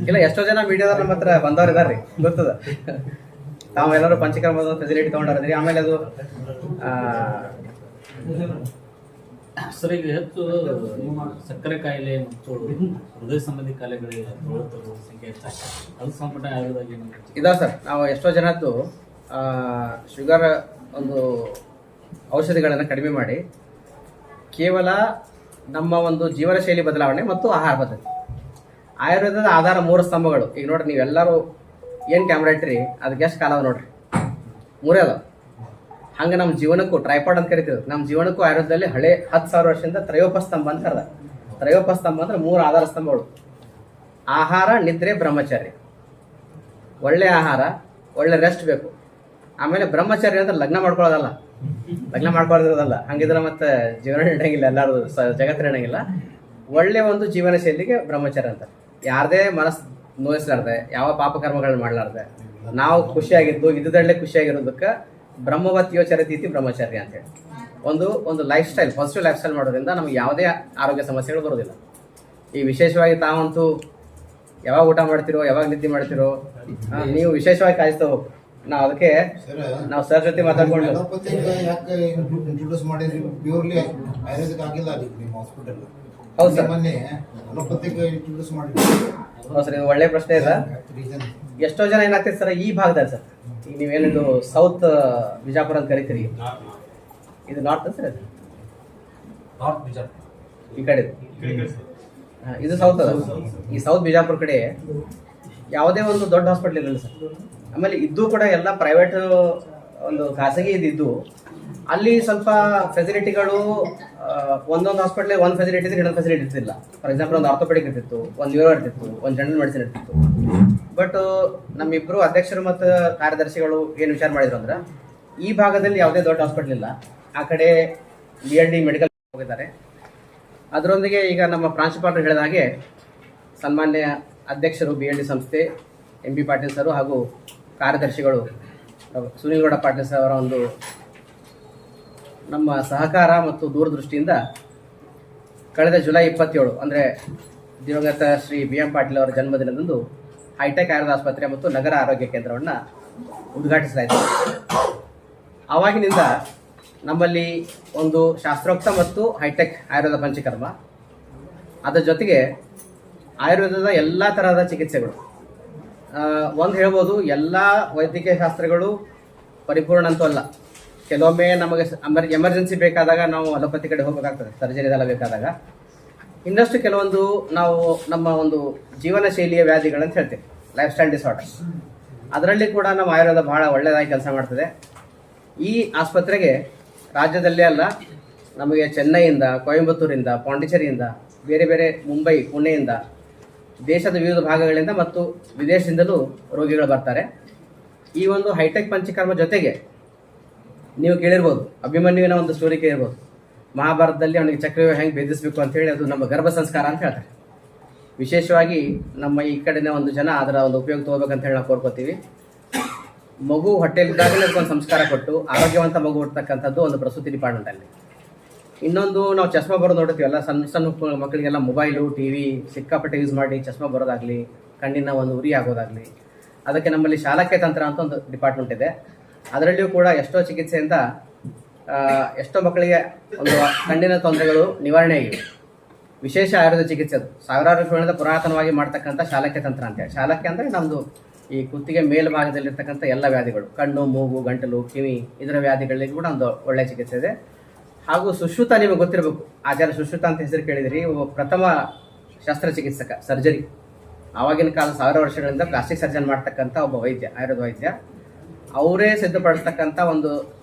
ಇಲ್ಲ, ಎಷ್ಟೋ ಜನ ಮೀಡಿಯಾದವ್ರು ನಮ್ಮ ಹತ್ರ ಬಂದವ್ರು ಇದಾರೆ, ಗೊತ್ತದ. ತಾವೆಲ್ಲರೂ ಪಂಚಕರ್ಮದ ಫೆಸಿಲಿಟಿ ತೊಗೊಂಡಿದ್ರಿ. ಆಮೇಲೆ ಅದು ಸರ್, ಈಗ ಹೆಚ್ಚು ಸಕ್ಕರೆ ಕಾಯಿಲೆ ಮತ್ತು ಹೃದಯ ಸಂಬಂಧಿ ಕಾಯಿಲೆಗಳಿಗೆ ಪ್ರವೃತ್ತರು ಸಂಖ್ಯೆ ಹೆಚ್ಚಾಗ್ತದೆ. ಅದು ಸಂಪಟ ಆಯುರ್ವೇದ ಇದಾವೆ ಸರ್. ನಾವು ಎಷ್ಟೋ ಜನದ್ದು ಶುಗರ್ ಒಂದು ಔಷಧಿಗಳನ್ನು ಕಡಿಮೆ ಮಾಡಿ ಕೇವಲ ನಮ್ಮ ಒಂದು ಜೀವನ ಶೈಲಿ ಬದಲಾವಣೆ ಮತ್ತು ಆಹಾರ ಪದ್ಧತಿ. ಆಯುರ್ವೇದದ ಆಧಾರ 3 ಸ್ತಂಭಗಳು. ಈಗ ನೋಡ್ರಿ, ನೀವೆಲ್ಲರೂ ಏನು ಕ್ಯಾಮ್ರಾ ಇಟ್ರಿ ಅದಕ್ಕೆ ಎಷ್ಟು ಕಾಲ ಅದ ನೋಡ್ರಿ, 3 ಅದಾವ. ಹಂಗೆ ನಮ್ಮ ಜೀವನಕ್ಕೂ ಟ್ರೈಪಾಡ್ ಅಂತ ಕರಿತೀವಿ. ನಮ್ಮ ಜೀವನಕ್ಕೂ ಆಯುರ್ವೇದದಲ್ಲಿ ಹಳೆ 10,000 ವರ್ಷದಿಂದ ತ್ರಯೋಪಸ್ತಂಭ ಅಂತ ಕರೆದ. ತ್ರಯೋಪಸ್ತಂಭ ಅಂದ್ರೆ 3 ಆಧಾರ ಸ್ತಂಭಗಳು: ಆಹಾರ, ನಿದ್ರೆ, ಬ್ರಹ್ಮಚರ್ಯ. ಒಳ್ಳೆ ಆಹಾರ, ಒಳ್ಳೆ ರೆಸ್ಟ್ ಬೇಕು. ಆಮೇಲೆ ಬ್ರಹ್ಮಚರ್ಯ ಅಂದ್ರೆ ಲಗ್ನ ಮಾಡ್ಕೊಳ್ಳೋದಲ್ಲ, ಲಗ್ನ ಮಾಡ್ಕೊಳ್ಳೋದಿರೋದಲ್ಲ. ಹಂಗಿದ್ರೆ ಮತ್ತೆ ಜೀವನ ನಡೆಯಂಗಿಲ್ಲ, ಎಲ್ಲರೂ ಜಗತ್ತು ನಡೆಯಂಗಿಲ್ಲ. ಒಳ್ಳೆ ಒಂದು ಜೀವನ ಶೈಲಿಗೆ ಬ್ರಹ್ಮಚರ್ಯ ಅಂತ. ಯಾರದೇ ಮನಸ್ಸು ನೋಯಿಸ್ಲಾರ್ದೆ, ಯಾವ ಪಾಪಕರ್ಮಗಳನ್ನ ಮಾಡ್ಲಾರ್ದೆ, ನಾವು ಖುಷಿಯಾಗಿದ್ದು ಇದ್ದದಲ್ಲೇ ಖುಷಿಯಾಗಿರೋದಕ್ಕೆ ಬ್ರಹ್ಮವತ್ಯೋ ಚರತೀತಿ ಬ್ರಹ್ಮಚರ್ಯ ಅಂತೇಳಿ ಒಂದು life style, positive life style ಮಾಡೋದ್ರಿಂದ ನಮ್ಗೆ ಯಾವುದೇ ಆರೋಗ್ಯ ಸಮಸ್ಯೆಗಳು ಬರೋದಿಲ್ಲ. ಈ ವಿಶೇಷವಾಗಿ ತಾವಂತೂ ಯಾವಾಗ ಊಟ ಮಾಡ್ತಿರೋ, ಯಾವಾಗ ನಿದ್ದೆ ಮಾಡ್ತಿರೋ, ನೀವು ವಿಶೇಷವಾಗಿ ಕಾಯಿಸ್ತಾ ಹೋಗಿ. ನಾವು ಅದಕ್ಕೆ ನಾವು ಸರ್ ಜೊತೆ ಮಾತಾಡ್ಕೊಂಡು ಯಾಕೆ ಇಂಟ್ರೊಡ್ಯೂಸ್ ಮಾಡಿದ್ರಿ? ಪ್ಯೂರ್ಲಿ ಆಯುರ್ವೇದಿಕ್ ಆಗಿಲ್ಲ ಅದಕ್ಕೆ ನಿಮ್ಮ ಹಾಸ್ಪಿಟಲ್. ಹೌದು ಸರ್, ಮೊನ್ನೆ ಅಲೋಪತಿಗೆ ಇಂಟ್ರೊಡ್ಯೂಸ್ ಮಾಡಿದ್ರಿ. ಹೌದು ಸರ್, ಇದು ಒಳ್ಳೆ ಪ್ರಶ್ನೆ ಇದೆ. ರೀಸನ್ ಎಷ್ಟೋ ಜನ ಏನಾಗ್ತೈತೆ ಸರ್, ಈ ಭಾಗದಲ್ಲಿ ಸರ್, ಈಗ ನೀವೇನಿದು ಸೌತ್ ಬಿಜಾಪುರ ಅಂತ ಕರಿತೀರಿ, ಇದು ನಾರ್ತ್ ಸರ್, ಅದು ನಾರ್ತ್ ಬಿಜಾಪುರ ಈ ಕಡೆ ಇದು ಸೌತ್ ಅದ. ಈ ಸೌತ್ ಬಿಜಾಪುರ ಕಡೆ ಯಾವುದೇ ಒಂದು ದೊಡ್ಡ ಹಾಸ್ಪಿಟ್ಲ್ ಇರಲಿಲ್ಲ ಸರ್. ಆಮೇಲೆ ಇದ್ದು ಕೂಡ ಎಲ್ಲ ಪ್ರೈವೇಟ್ ಒಂದು ಖಾಸಗಿ ಇದ್ದಿದ್ದು. ಅಲ್ಲಿ ಸ್ವಲ್ಪ ಫೆಸಿಲಿಟಿಗಳು ಒಂದೊಂದು ಹಾಸ್ಪಿಟ್ಲ್ ಒಂದು ಫೆಸಿಲಿಟಿ ಇದ್ರೆ ಇನ್ನೊಂದು ಫೆಸಿಲಿಟಿ ಇರ್ತಿಲ್ಲ. ಫಾರ್ ಎಕ್ಸಾಂಪಲ್ ಒಂದು ಆರ್ಥೋಪೆಡಿಕ್ ಇರ್ತಿತ್ತು, ಒಂದು ನ್ಯೂರೋ ಇರ್ತಿತ್ತು, ಒಂದು ಜನರಲ್ ಮೆಡಿಸಿನ್ ಇರ್ತಿತ್ತು. ಬಟ್ ನಮ್ಮಿಬ್ಬರು ಅಧ್ಯಕ್ಷರು ಮತ್ತು ಕಾರ್ಯದರ್ಶಿಗಳು ಏನು ವಿಚಾರ ಮಾಡಿದ್ರು ಅಂದ್ರೆ, ಈ ಭಾಗದಲ್ಲಿ ಯಾವುದೇ ದೊಡ್ಡ ಹಾಸ್ಪಿಟ್ಲ್ ಇಲ್ಲ. ಆ ಕಡೆ BLD ಮೆಡಿಕಲ್ ಹೋಗಿದ್ದಾರೆ. ಅದರೊಂದಿಗೆ ಈಗ ನಮ್ಮ ಪ್ರಾಂಶುಪಾಲರು ಹೇಳಿದ ಹಾಗೆ ಸನ್ಮಾನ್ಯ ಅಧ್ಯಕ್ಷರು BLD ಸಂಸ್ಥೆ MB ಪಾಟೀಲ್ ಸರು ಹಾಗೂ ಕಾರ್ಯದರ್ಶಿಗಳು ಸುನೀಲ್ ಗೌಡ ಪಾಟೀಲ್ ಸರ್ ಅವರ ಒಂದು ನಮ್ಮ ಸಹಕಾರ ಮತ್ತು ದೂರದೃಷ್ಟಿಯಿಂದ ಕಳೆದ ಜುಲೈ 27 ಅಂದರೆ ದಿವಂಗತ ಶ್ರೀ BM ಪಾಟೀಲ್ ಅವರ ಜನ್ಮದಿನದಂದು ಹೈಟೆಕ್ ಆಯುರ್ವೇದ ಆಸ್ಪತ್ರೆ ಮತ್ತು ನಗರ ಆರೋಗ್ಯ ಕೇಂದ್ರವನ್ನು ಉದ್ಘಾಟಿಸಲಾಯಿತು. ಆವಾಗಿನಿಂದ ನಮ್ಮಲ್ಲಿ ಒಂದು ಶಾಸ್ತ್ರೋಕ್ತ ಮತ್ತು ಹೈಟೆಕ್ ಆಯುರ್ವೇದ ಪಂಚಕರ್ಮ, ಅದರ ಜೊತೆಗೆ ಆಯುರ್ವೇದದ ಎಲ್ಲ ತರಹದ ಚಿಕಿತ್ಸೆಗಳು. ಒಂದು ಹೇಳ್ಬೋದು, ಎಲ್ಲ ವೈದ್ಯಕೀಯ ಶಾಸ್ತ್ರಗಳು ಪರಿಪೂರ್ಣ ಅಂತೂ ಅಲ್ಲ. ಕೆಲವೊಮ್ಮೆ ನಮಗೆ ಎಮರ್ಜೆನ್ಸಿ ಬೇಕಾದಾಗ ನಾವು ಅಲೋಪತಿ ಕಡೆ ಹೋಗಬೇಕಾಗ್ತದೆ, ಸರ್ಜರಿ ಇದೆಲ್ಲ ಬೇಕಾದಾಗ. ಇನ್ನಷ್ಟು ಕೆಲವೊಂದು ನಾವು ನಮ್ಮ ಒಂದು ಜೀವನ ಶೈಲಿಯ ವ್ಯಾಧಿಗಳಂತ ಹೇಳ್ತೇವೆ, ಲೈಫ್ ಸ್ಟೈಲ್ ಡಿಸಾರ್ಡರ್ಸ್. ಅದರಲ್ಲಿ ಕೂಡ ನಮ್ಮ ಆಯುರ್ವೇದ ಬಹಳ ಒಳ್ಳೆಯದಾಗಿ ಕೆಲಸ ಮಾಡ್ತದೆ. ಈ ಆಸ್ಪತ್ರೆಗೆ ರಾಜ್ಯದಲ್ಲೇ ಅಲ್ಲ, ನಮಗೆ ಚೆನ್ನೈಯಿಂದ, ಕೊಯಂಬತ್ತೂರಿಂದ, ಪಾಂಡಿಚೇರಿಯಿಂದ, ಬೇರೆ ಬೇರೆ ಮುಂಬೈ, ಪುಣೆಯಿಂದ, ದೇಶದ ವಿವಿಧ ಭಾಗಗಳಿಂದ ಮತ್ತು ವಿದೇಶದಿಂದಲೂ ರೋಗಿಗಳು ಬರ್ತಾರೆ. ಈ ಒಂದು ಹೈಟೆಕ್ ಪಂಚಕರ್ಮ ಜೊತೆಗೆ ನೀವು ಕೇಳಿರ್ಬೋದು, ಅಭಿಮನ್ಯುವಿನ ಒಂದು ಸ್ಟೋರಿ ಕೇಳಿರ್ಬೋದು. ಮಹಾಭಾರತದಲ್ಲಿ ಅವನಿಗೆ ಚಕ್ರವ್ಯೂಹ ಹೆಂಗೆ ಭೇದಿಸಬೇಕು ಅಂತ ಹೇಳಿ, ಅದು ನಮ್ಮ ಗರ್ಭ ಸಂಸ್ಕಾರ ಅಂತ ಹೇಳ್ತಾರೆ. ವಿಶೇಷವಾಗಿ ನಮ್ಮ ಈ ಕಡೆನ ಒಂದು ಜನ ಅದರ ಒಂದು ಉಪಯೋಗ ತಗೋಬೇಕಂತ ಹೇಳಿ ನಾವು ಕೋರ್ಕೋತೀವಿ. ಮಗು ಹೊಟ್ಟೆಲಿದ್ದಾಗಲೇ ಅದಕ್ಕೊಂದು ಸಂಸ್ಕಾರ ಕೊಟ್ಟು ಆರೋಗ್ಯವಂತ ಮಗು ಹುಡ್ತಕ್ಕಂಥದ್ದು ಒಂದು ಪ್ರಸೂತಿ ಡಿಪಾರ್ಟ್ಮೆಂಟಲ್ಲಿ. ಇನ್ನೊಂದು, ನಾವು ಚಶ್ಮಾ ಬರೋದು ನೋಡ್ತೀವಲ್ಲ, ಸಣ್ಣ ಸಣ್ಣ ಮಕ್ಕಳಿಗೆಲ್ಲ ಮೊಬೈಲು, TV ಸಿಕ್ಕಾಪಟ್ಟೆ ಯೂಸ್ ಮಾಡಿ ಚಶ್ಮಾ ಬರೋದಾಗಲಿ, ಕಣ್ಣಿನ ಒಂದು ಉರಿ ಆಗೋದಾಗಲಿ, ಅದಕ್ಕೆ ನಮ್ಮಲ್ಲಿ ಶಾಲಕ್ಯ ತಂತ್ರ ಅಂತ ಒಂದು ಡಿಪಾರ್ಟ್ಮೆಂಟ್ ಇದೆ. ಅದರಲ್ಲಿಯೂ ಕೂಡ ಎಷ್ಟೋ ಚಿಕಿತ್ಸೆಯಿಂದ ಎಷ್ಟೋ ಮಕ್ಕಳಿಗೆ ಒಂದು ಕಣ್ಣಿನ ತೊಂದರೆಗಳು ನಿವಾರಣೆ ಆಗಿವೆ. ವಿಶೇಷ ಆಯುರ್ವೇದ ಚಿಕಿತ್ಸೆ ಅದು ಸಾವಿರಾರು ವರ್ಷಗಳಿಂದ ಪುರಾತನವಾಗಿ ಮಾಡ್ತಕ್ಕಂಥ ಶಾಲಕ್ಯ ತಂತ್ರ ಅಂತೇಳಿ. ಶಾಲಕ್ಯ ಅಂದರೆ ನಮ್ಮದು ಈ ಕುತ್ತಿಗೆ ಮೇಲ್ಭಾಗದಲ್ಲಿರ್ತಕ್ಕಂಥ ಎಲ್ಲ ವ್ಯಾಧಿಗಳು, ಕಣ್ಣು, ಮೂಗು, ಗಂಟಲು, ಕಿವಿ, ಇದರ ವ್ಯಾಧಿಗಳಿಗೆ ಕೂಡ ಒಂದು ಒಳ್ಳೆಯ ಚಿಕಿತ್ಸೆ ಇದೆ. ಹಾಗೂ ಸುಶ್ರುತ ನಿಮಗೆ ಗೊತ್ತಿರಬೇಕು, ಆಚಾರ್ಯ ಸುಶ್ರುತ ಅಂತ ಹೆಸರು ಕೇಳಿದಿರಿ. ಪ್ರಥಮ ಶಸ್ತ್ರಚಿಕಿತ್ಸಕ, ಸರ್ಜರಿ. ಆವಾಗಿನ ಕಾಲ 1000 ವರ್ಷಗಳಿಂದ ಪ್ಲಾಸ್ಟಿಕ್ ಸರ್ಜನ್ ಮಾಡ್ತಕ್ಕಂಥ ಒಬ್ಬ ವೈದ್ಯ, ಆಯುರ್ವೇದ ವೈದ್ಯ. ಅವರೇ ಸಿದ್ಧಪಡಿಸ್ತಕ್ಕಂಥ ಒಂದು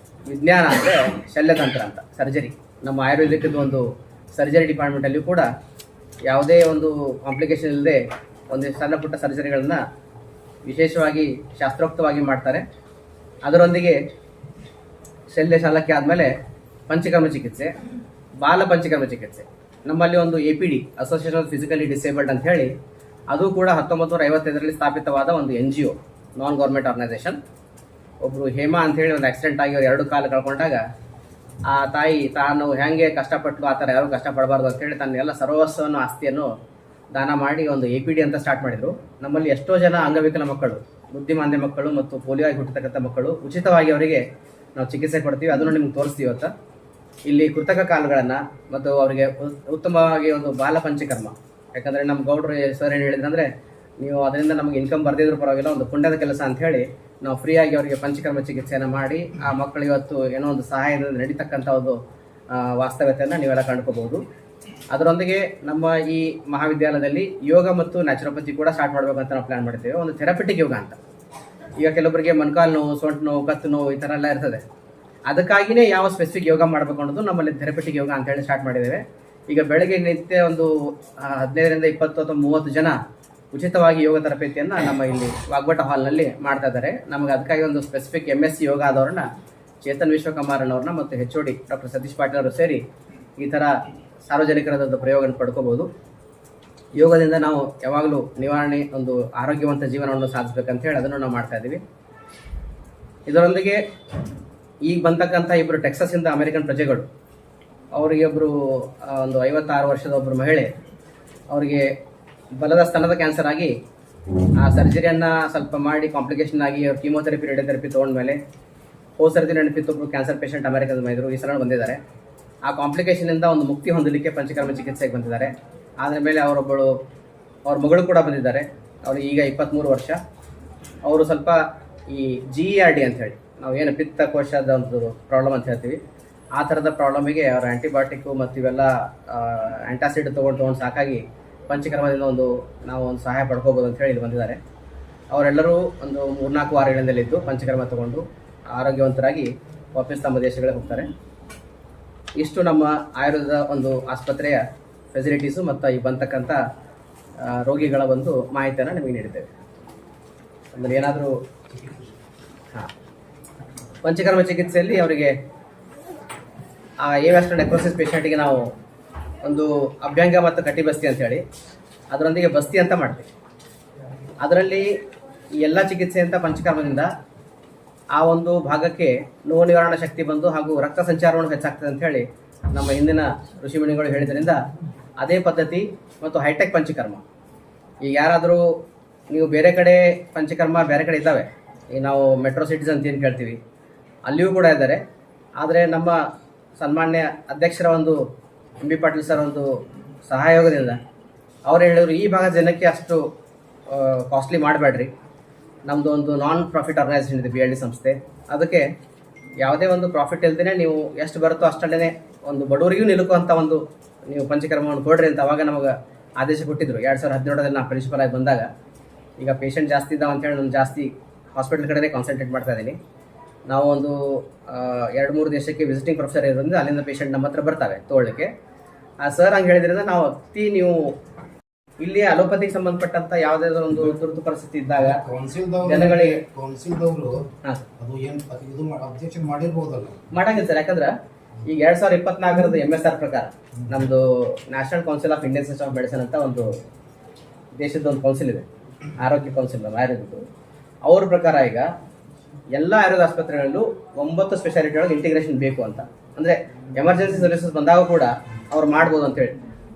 ವಿಜ್ಞಾನ ಅಂದರೆ ಶಲ್ಯತಂತ್ರ ಅಂತ, ಸರ್ಜರಿ. ನಮ್ಮ ಆಯುರ್ವೇದಿಕದ ಒಂದು ಸರ್ಜರಿ ಡಿಪಾರ್ಟ್ಮೆಂಟಲ್ಲಿಯೂ ಕೂಡ ಯಾವುದೇ ಒಂದು ಕಾಂಪ್ಲಿಕೇಶನ್ ಇಲ್ಲದೆ ಒಂದು ಸಣ್ಣ ಪುಟ್ಟ ಸರ್ಜರಿಗಳನ್ನ ವಿಶೇಷವಾಗಿ ಶಾಸ್ತ್ರೋಕ್ತವಾಗಿ ಮಾಡ್ತಾರೆ. ಅದರೊಂದಿಗೆ ಶಲ್ಯ ಶಾಲಕ್ಯ ಆದಮೇಲೆ ಪಂಚಕರ್ಮ ಚಿಕಿತ್ಸೆ, ಬಾಲ ಪಂಚಕರ್ಮ ಚಿಕಿತ್ಸೆ. ನಮ್ಮಲ್ಲಿ ಒಂದು APD, association of physically disabled ಅಂತ ಹೇಳಿ, ಅದು ಕೂಡ 1955ರಲ್ಲಿ ಸ್ಥಾಪಿತವಾದ ಒಂದು NGO, ನಾನ್ ಗೌರ್ಮೆಂಟ್ ಆರ್ಗನೈಸೇಷನ್. ಒಬ್ಬರು ಹೇಮಾ ಅಂತ ಹೇಳಿ ಒಂದು ಆಕ್ಸಿಡೆಂಟ್ ಆಗಿ ಅವ್ರು 2 ಕಾಲು ಕಳ್ಕೊಂಡಾಗ ಆ ತಾಯಿ ತಾನು ಹೆಂಗೆ ಕಷ್ಟಪಟ್ಟು ಆ ಥರ ಯಾರು ಕಷ್ಟಪಡಬಾರ್ದು ಅಂತೇಳಿ ತನ್ನ ಎಲ್ಲ ಸರ್ವಸ್ವವನ್ನು, ಆಸ್ತಿಯನ್ನು ದಾನ ಮಾಡಿ ಒಂದು APD ಅಂತ ಸ್ಟಾರ್ಟ್ ಮಾಡಿದರು. ನಮ್ಮಲ್ಲಿ ಎಷ್ಟೋ ಜನ ಅಂಗವಿಕಲ ಮಕ್ಕಳು, ಬುದ್ಧಿಮಾಂದ್ಯ ಮಕ್ಕಳು ಮತ್ತು ಪೋಲಿಯೋ ಆಗಿ ಹುಟ್ಟತಕ್ಕಂಥ ಮಕ್ಕಳು ಉಚಿತವಾಗಿ ಅವರಿಗೆ ನಾವು ಚಿಕಿತ್ಸೆ ಕೊಡ್ತೀವಿ, ಅದನ್ನು ನಿಮ್ಗೆ ತೋರಿಸ್ತೀವಿ ಇವತ್ತು. ಇಲ್ಲಿ ಕೃತಕ ಕಾಲುಗಳನ್ನು ಮತ್ತು ಅವರಿಗೆ ಉತ್ತಮವಾಗಿ ಒಂದು ಬಾಲ ಪಂಚಕರ್ಮ, ಯಾಕಂದರೆ ನಮ್ಮ ಗೌಡ್ರು ಸರ್ ಏನು ಹೇಳಿದ್ರಂದರೆ, ನೀವು ಅದರಿಂದ ನಮಗೆ ಇನ್ಕಮ್ ಬರ್ದಿದ್ರು ಪರವಾಗಿಲ್ಲ, ಒಂದು ಪುಣ್ಯದ ಕೆಲಸ ಅಂತ ಹೇಳಿ ನಾವು ಫ್ರೀಯಾಗಿ ಅವರಿಗೆ ಪಂಚಕರ್ಮ ಚಿಕಿತ್ಸೆಯನ್ನು ಮಾಡಿ ಆ ಮಕ್ಕಳು ಇವತ್ತು ಏನೋ ಒಂದು ಸಹಾಯದಿಂದ ನಡೀತಕ್ಕಂಥ ಒಂದು ವಾಸ್ತವ್ಯತೆಯನ್ನು ನೀವೆಲ್ಲ ಕಂಡುಕೋಬಹುದು. ಅದರೊಂದಿಗೆ ನಮ್ಮ ಈ ಮಹಾವಿದ್ಯಾಲಯದಲ್ಲಿ ಯೋಗ ಮತ್ತು ನ್ಯಾಚುರೋಪತಿ ಕೂಡ ಸ್ಟಾರ್ಟ್ ಮಾಡಬೇಕು ಅಂತ ನಾವು ಪ್ಲ್ಯಾನ್ ಮಾಡ್ತೇವೆ. ಒಂದು ಥೆರಪಿಟಿಕ್ ಯೋಗ ಅಂತ. ಈಗ ಕೆಲವೊಬ್ಬರಿಗೆ ಮೊಣಕಾಲು ನೋವು, ಸೊಂಟು ನೋವು, ಕತ್ತು ನೋವು ಈ ಥರ ಎಲ್ಲ ಇರ್ತದೆ. ಅದಕ್ಕಾಗಿಯೇ ಯಾವ ಸ್ಪೆಸಿಫಿಕ್ ಯೋಗ ಮಾಡಬೇಕು ಅನ್ನೋದು ನಮ್ಮಲ್ಲಿ ಥೆರಪಿಟಿಕ್ ಯೋಗ ಅಂತೇಳಿ ಸ್ಟಾರ್ಟ್ ಮಾಡಿದ್ದೇವೆ. ಈಗ ಬೆಳಗ್ಗೆ ನಿತ್ಯ ಒಂದು 15ರಿಂದ 20 ಅಥವಾ 30 ಜನ ಉಚಿತವಾಗಿ ಯೋಗ ತರಬೇತಿಯನ್ನು ನಮ್ಮ ಇಲ್ಲಿ ವಾಗ್ಭಟ ಹಾಲ್ನಲ್ಲಿ ಮಾಡ್ತಾ ಇದ್ದಾರೆ. ನಮಗೆ ಅದಕ್ಕಾಗಿ ಒಂದು ಸ್ಪೆಸಿಫಿಕ್ MSc ಯೋಗ ಆದವ್ರನ್ನ ಚೇತನ್ ವಿಶ್ವಕುಮಾರನವ್ರನ್ನ ಮತ್ತು HOD ಡಾಕ್ಟರ್ ಸತೀಶ್ ಪಾಟೀಲ್ ಅವರು ಸೇರಿ ಈ ಥರ ಸಾರ್ವಜನಿಕರದೊಂದು ಪ್ರಯೋಗ ಪಡ್ಕೋಬೋದು. ಯೋಗದಿಂದ ನಾವು ಯಾವಾಗಲೂ ನಿವಾರಣೆ, ಒಂದು ಆರೋಗ್ಯವಂತ ಜೀವನವನ್ನು ಸಾಧಿಸಬೇಕಂತ ಹೇಳಿ ಅದನ್ನು ನಾವು ಮಾಡ್ತಾ ಇದ್ದೀವಿ. ಇದರೊಂದಿಗೆ ಈಗ ಬಂತಕ್ಕಂಥ ಇಬ್ಬರು ಟೆಕ್ಸಸ್ಸಿಂದ ಅಮೆರಿಕನ್ ಪ್ರಜೆಗಳು, ಅವರಿಗೆ ಒಬ್ಬರು ಒಂದು 56 ವರ್ಷದ ಒಬ್ಬರು ಮಹಿಳೆ, ಅವರಿಗೆ ಬಲದ ಸ್ತನದ ಕ್ಯಾನ್ಸರ್ ಆಗಿ ಆ ಸರ್ಜರಿಯನ್ನು ಸ್ವಲ್ಪ ಮಾಡಿ ಕಾಂಪ್ಲಿಕೇಶನ್ ಆಗಿ ಅವ್ರು ಕೀಮೋಥೆರಪಿ, ರೇಡಿಯೋಥೆರಪಿ ತೊಗೊಂಡ್ಮೇಲೆ ಹೋದ ಸರ್ತಿ ನೆನಪಿತ್ತು ಒಬ್ಬರು ಕ್ಯಾನ್ಸರ್ ಪೇಷಂಟ್ ಅಮೆರಿಕದ ಮೈದರು ಈ ಸಲ ಬಂದಿದ್ದಾರೆ. ಆ ಕಾಂಪ್ಲಿಕೇಶನಿಂದ ಒಂದು ಮುಕ್ತಿ ಹೊಂದಲಿಕ್ಕೆ ಪಂಚಕರ್ಮ ಚಿಕಿತ್ಸೆಗೆ ಬಂದಿದ್ದಾರೆ. ಆದ ಮೇಲೆ ಅವ್ರ ಮಗಳು ಕೂಡ ಬಂದಿದ್ದಾರೆ. ಅವ್ರಿಗೆ ಈಗ 23 ವರ್ಷ. ಅವರು ಸ್ವಲ್ಪ ಈ GERD ಅಂತ ಹೇಳಿ ನಾವು ಏನು ಪಿತ್ತಕೋಶದ ಒಂದು ಪ್ರಾಬ್ಲಮ್ ಅಂತ ಹೇಳ್ತೀವಿ, ಆ ಥರದ ಪ್ರಾಬ್ಲಮಿಗೆ ಅವ್ರ ಆ್ಯಂಟಿಬಯೋಟಿಕ್ಕು ಮತ್ತು ಇವೆಲ್ಲ ಆ್ಯಂಟಾಸಿಡ್ ತೊಗೊಂಡು ಸಾಕಾಗಿ ಪಂಚಕರ್ಮದಿಂದ ನಾವು ಒಂದು ಸಹಾಯ ಪಡ್ಕೋಬೋದು ಅಂತ ಹೇಳಿ ಇಲ್ಲಿ ಬಂದಿದ್ದಾರೆ. ಅವರೆಲ್ಲರೂ ಒಂದು 3-4 ವಾರಗಳಿಂದಲಿದ್ದು ಪಂಚಕರ್ಮ ತಗೊಂಡು ಆರೋಗ್ಯವಂತರಾಗಿ ವಾಪಸ್ ತಮ್ಮ ದೇಶಗಳಿಗೆ ಹೋಗ್ತಾರೆ. ಇಷ್ಟು ನಮ್ಮ ಆಯುರ್ವೇದ ಒಂದು ಆಸ್ಪತ್ರೆಯ ಫೆಸಿಲಿಟೀಸು ಮತ್ತು ಈ ಬಂತಕ್ಕಂಥ ರೋಗಿಗಳ ಒಂದು ಮಾಹಿತಿಯನ್ನು ನಿಮಗೆ ನೀಡಿದ್ದೇವೆ. ಅಂದರೆ ಏನಾದರೂ ಪಂಚಕರ್ಮ ಚಿಕಿತ್ಸೆಯಲ್ಲಿ ಅವರಿಗೆ ಆ ಏವಾಸ್ಟರ್ ನೆಕ್ರೋಸಿಸ್ ಪೇಷಂಟಿಗೆ ನಾವು ಒಂದು ಅಭ್ಯಂಗ ಮತ್ತು ಕಟಿ ಬಸ್ತಿ ಅಂತೇಳಿ ಅದರೊಂದಿಗೆ ಬಸ್ತಿ ಅಂತ ಮಾಡ್ತೀವಿ. ಅದರಲ್ಲಿ ಈ ಎಲ್ಲ ಚಿಕಿತ್ಸೆ ಅಂತ ಪಂಚಕರ್ಮದಿಂದ ಆ ಒಂದು ಭಾಗಕ್ಕೆ ನೋವು ನಿವಾರಣಾ ಶಕ್ತಿ ಬಂದು ಹಾಗೂ ರಕ್ತ ಸಂಚಾರವನ್ನು ಹೆಚ್ಚಾಗ್ತದೆ ಅಂತ ಹೇಳಿ ನಮ್ಮ ಹಿಂದಿನ ಋಷಿಮುನಿಗಳು ಹೇಳಿದ್ರಿಂದ ಅದೇ ಪದ್ಧತಿ ಮತ್ತು ಹೈಟೆಕ್ ಪಂಚಕರ್ಮ. ಈಗ ಯಾರಾದರೂ ನೀವು ಬೇರೆ ಕಡೆ ಪಂಚಕರ್ಮ ಬೇರೆ ಕಡೆ ಇದ್ದಾವೆ, ಈಗ ನಾವು ಮೆಟ್ರೋ ಸಿಟೀಸ್ ಅಂತ ಏನು ಕೇಳ್ತೀವಿ, ಅಲ್ಲಿಯೂ ಕೂಡ ಇದ್ದಾರೆ. ಆದರೆ ನಮ್ಮ ಸನ್ಮಾನ್ಯ ಅಧ್ಯಕ್ಷರ ಒಂದು MB ಪಾಟೀಲ್ ಸರ್ ಒಂದು ಸಹಯೋಗದಿಂದ ಅವ್ರು ಹೇಳಿದ್ರು, ಈ ಭಾಗದ ಜನಕ್ಕೆ ಅಷ್ಟು ಕಾಸ್ಟ್ಲಿ ಮಾಡಬೇಡ್ರಿ, ನಮ್ಮದು ಒಂದು ನಾನ್ ಪ್ರಾಫಿಟ್ ಆರ್ಗನೈಸೇಷನ್ ಇದೆ BLD ಸಂಸ್ಥೆ, ಅದಕ್ಕೆ ಯಾವುದೇ ಒಂದು ಪ್ರಾಫಿಟ್ ಇಲ್ದೇ ನೀವು ಎಷ್ಟು ಬರುತ್ತೋ ಅಷ್ಟಲ್ಲೇ ಒಂದು ಬಡವರಿಗೂ ನಿಲುಕುವಂಥ ಒಂದು ನೀವು ಪಂಚಕರ್ಮವನ್ನು ಕೊಡ್ರಿ ಅಂತ ಅವಾಗ ನಮಗೆ ಆದೇಶ ಕೊಟ್ಟಿದ್ದರು. 2017ರಲ್ಲಿ ನಾನು ಪ್ರಿನ್ಸಿಪಲ್ ಆಗಿ ಬಂದಾಗ. ಈಗ ಪೇಷಂಟ್ ಜಾಸ್ತಿ ಇದ್ದಾವೆ ಅಂತೇಳಿ ನಾನು ಜಾಸ್ತಿ ಹಾಸ್ಪಿಟಲ್ ಕಡೆನೇ ಕಾನ್ಸಂಟ್ರೇಟ್ ಮಾಡ್ತಾ ಇದ್ದೀನಿ. ನಾವು ಒಂದು 2-3 ದೇಶಕ್ಕೆ ವಿಸಿಟಿಂಗ್ ಪ್ರೊಫೆಸರ್ ಇರೋದ್ರಿಂದ ಅಲ್ಲಿಂದ ಪೇಷಂಟ್ ನಮ್ಮ ಹತ್ರ ಬರ್ತವೆ ತೊಗೊಳ್ಳಿಕ್ಕೆ. ಆ ಸರ್ ಹಂಗೆ ಹೇಳಿದ್ರಿಂದ ನಾವು ನೀವು ಇಲ್ಲಿ ಅಲೋಪತಿಗೆ ಸಂಬಂಧಪಟ್ಟಂತ ಯಾವುದಾದ್ರು ಒಂದು ತುರ್ತು ಪರಿಸ್ಥಿತಿ ಇದ್ದಾಗ ಜನಗಳಿಗೆ ಕೌನ್ಸಿಲ್ದವರು ಅದು ಏನು ಇದು ಅಬ್ಜೆಕ್ಷನ್ ಮಾಡಿರ್ಬೋದಲ್ಲ, ಮಾಡಂಗಿಲ್ಲ ಸರ್. ಯಾಕಂದ್ರೆ ಈಗ 2024ರದ MSR ಪ್ರಕಾರ ನಮ್ಮದು national council of Indian system of medicine ಅಂತ ಒಂದು ದೇಶದ ಒಂದು ಕೌನ್ಸಿಲ್ ಇದೆ, ಆರೋಗ್ಯ ಕೌನ್ಸಿಲ್ ಆಯುರ್ವೇದದ್ದು. ಅವ್ರ ಪ್ರಕಾರ ಈಗ ಎಲ್ಲ ಆಯುರ್ವೇದ ಆಸ್ಪತ್ರೆಗಳಲ್ಲೂ 9 ಸ್ಪೆಷಾಲಿಟಿ ಒಳಗೆ ಇಂಟಿಗ್ರೇಷನ್ ಬೇಕು ಅಂತ. ಅಂದರೆ ಎಮರ್ಜೆನ್ಸಿ ಸರ್ವಿಸಸ್ ಬಂದಾಗ ಕೂಡ ಅವ್ರು ಮಾಡ್ಬೋದು ಅಂತೇಳಿ.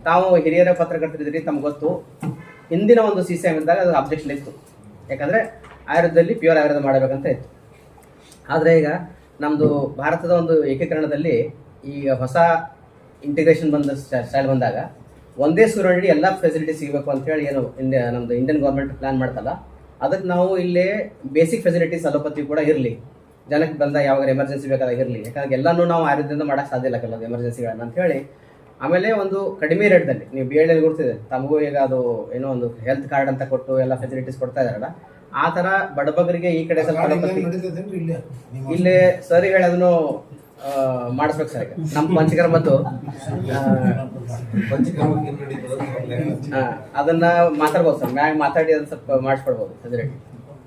ತಾವು ಹಿರಿಯರ ಪತ್ರಕರ್ತರಿದ್ರಿ, ತಮ್ಗೆ ಗೊತ್ತು, ಹಿಂದಿನ ಒಂದು CCM ಇದ್ದಾಗ ಅದು ಅಬ್ಜೆಕ್ಷನ್ ಇತ್ತು. ಯಾಕಂದರೆ ಆಯುರ್ವೇದದಲ್ಲಿ ಪ್ಯೂರ್ ಆಯುರ್ವೇದ ಮಾಡಬೇಕಂತ ಇತ್ತು. ಆದರೆ ಈಗ ನಮ್ಮದು ಭಾರತದ ಒಂದು ಏಕೀಕರಣದಲ್ಲಿ ಈಗ ಹೊಸ ಇಂಟಿಗ್ರೇಷನ್ ಬಂದ ಸ್ಟೈಲ್ ಬಂದಾಗ ಒಂದೇ ಸೂರಿನಡಿ ಎಲ್ಲ ಫೆಸಿಲಿಟಿ ಸಿಗಬೇಕು ಅಂತೇಳಿ ಏನು ನಮ್ಮದು ಇಂಡಿಯನ್ ಗೌರ್ಮೆಂಟ್ ಪ್ಲಾನ್ ಮಾಡ್ತಲ್ಲ, ಅದಕ್ಕೆ ನಾವು ಇಲ್ಲೇ ಬೇಸಿಕ್ ಫೆಸಿಲಿಟೀಸ್ ಅಲೋಪತಿ ಕೂಡ ಇರಲಿ, ಜನಕ್ಕೆ ಬಂದ ಯಾವಾಗ ಎಮರ್ಜೆನ್ಸಿ ಬೇಕಾದಾಗ ಇರಲಿ. ಯಾಕಂದ್ರೆ ಎಲ್ಲನೂ ನಾವು ಆಯುರ್ವೇದದಿಂದ ಮಾಡೋಕ್ಕೆ ಸಾಧ್ಯ ಇಲ್ಲ ಕೆಲವು ಎಮರ್ಜೆನ್ಸಿಗಳನ್ನ ಅಂತ ಹೇಳಿ. ಆಮೇಲೆ ಒಂದು ಕಡಿಮೆ ರೇಟ್ದಲ್ಲಿ ನೀವು BLD ಗುರ್ತಿದೆ, ತಮಗೂ ಈಗ ಅದು ಏನೋ ಒಂದು ಹೆಲ್ತ್ ಕಾರ್ಡ್ ಅಂತ ಕೊಟ್ಟು ಎಲ್ಲ ಫೆಸಿಲಿಟೀಸ್ ಕೊಡ್ತಾ ಇದಾರಲ್ಲ, ಆ ಥರ ಬಡಬಗರಿಗೆ ಈ ಕಡೆ ಸ್ವಲ್ಪ ಇಲ್ಲೇ ಸರಿ ಹೇಳಿ ಅದನ್ನು ಮಾಡಿಸ್ಬೇಕು ಸರ್. ನಮ್ಮ ಪಂಚಕರ್ಮದ್ದು ಅದನ್ನ ಮಾತಾಡ್ಬೋದು ಸರ್, ಮ್ಯಾಗ ಮಾತಾಡಿ ಅದನ್ನ ಸ್ವಲ್ಪ ಮಾಡಿಸ್ಕೊಡ್ಬೋದು ಫೆಸಿಲಿಟಿ.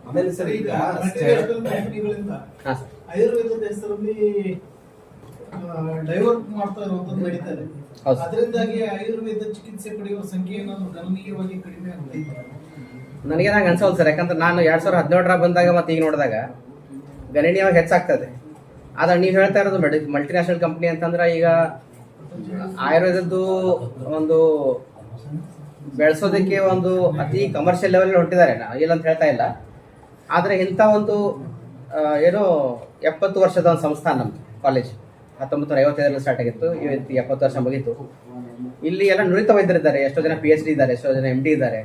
ಆಮೇಲೆ ಸರ್ ಈಗ ಆಯುರ್ವೇದದ ಹೆಸರಲ್ಲಿ ಡೈವರ್ಟ್ ಮಾಡ್ತಾ ಇರುವಂತದ್ದು ನಡೀತಾ ಇದೆ. ಅದರಿಂದಾಗಿ ಆಯುರ್ವೇದ ಚಿಕಿತ್ಸೆ ಪಡೆಯುವ ಸಂಖ್ಯೆ ಏನಾದ್ರು ಗಣನೀಯವಾಗಿ ಕಡಿಮೆ ಆಗುತ್ತೆ. ನನಗೆ ನಂಗೆ ಅನ್ಸೋದು ಸರ್, ಯಾಕಂದ್ರೆ ನಾನು 2017ರ ಬಂದಾಗ ಮತ್ತೆ ಈಗ ನೋಡಿದಾಗ ಗಣನೀಯವಾಗಿ ಹೆಚ್ಚಾಗ್ತದೆ. ಆದ್ರೆ ನೀವು ಹೇಳ್ತಾ ಇರೋದು ಮಲ್ಟಿನ್ಯಾಷನಲ್ ಕಂಪ್ನಿ ಅಂತಂದ್ರೆ ಈಗ ಆಯುರ್ವೇದದ್ದು ಒಂದು ಬೆಳೆಸೋದಕ್ಕೆ ಒಂದು ಅತಿ ಕಮರ್ಷಿಯಲ್ ಲೆವೆಲ್ ಹೊಂಟಿದ್ದಾರೆ, ಇಲ್ಲ ಅಂತ ಹೇಳ್ತಾ ಇಲ್ಲ. ಆದರೆ ಇಂಥ ಒಂದು ಏನೋ 70 ವರ್ಷದ ಒಂದು ಸಂಸ್ಥಾನ ನಮ್ಮದು ಕಾಲೇಜ್. 1955 ಸ್ಟಾರ್ಟ್ ಆಗಿತ್ತು, ಇವತ್ತು 70 ವರ್ಷ ಮುಗೀತು. ಇಲ್ಲಿ ಎಲ್ಲ ನುರಿತ ವೈದ್ಯರಿದ್ದಾರೆ, ಎಷ್ಟೋ ಜನ PhD ಇದ್ದಾರೆ, ಎಷ್ಟೋ ಜನ MD ಇದ್ದಾರೆ.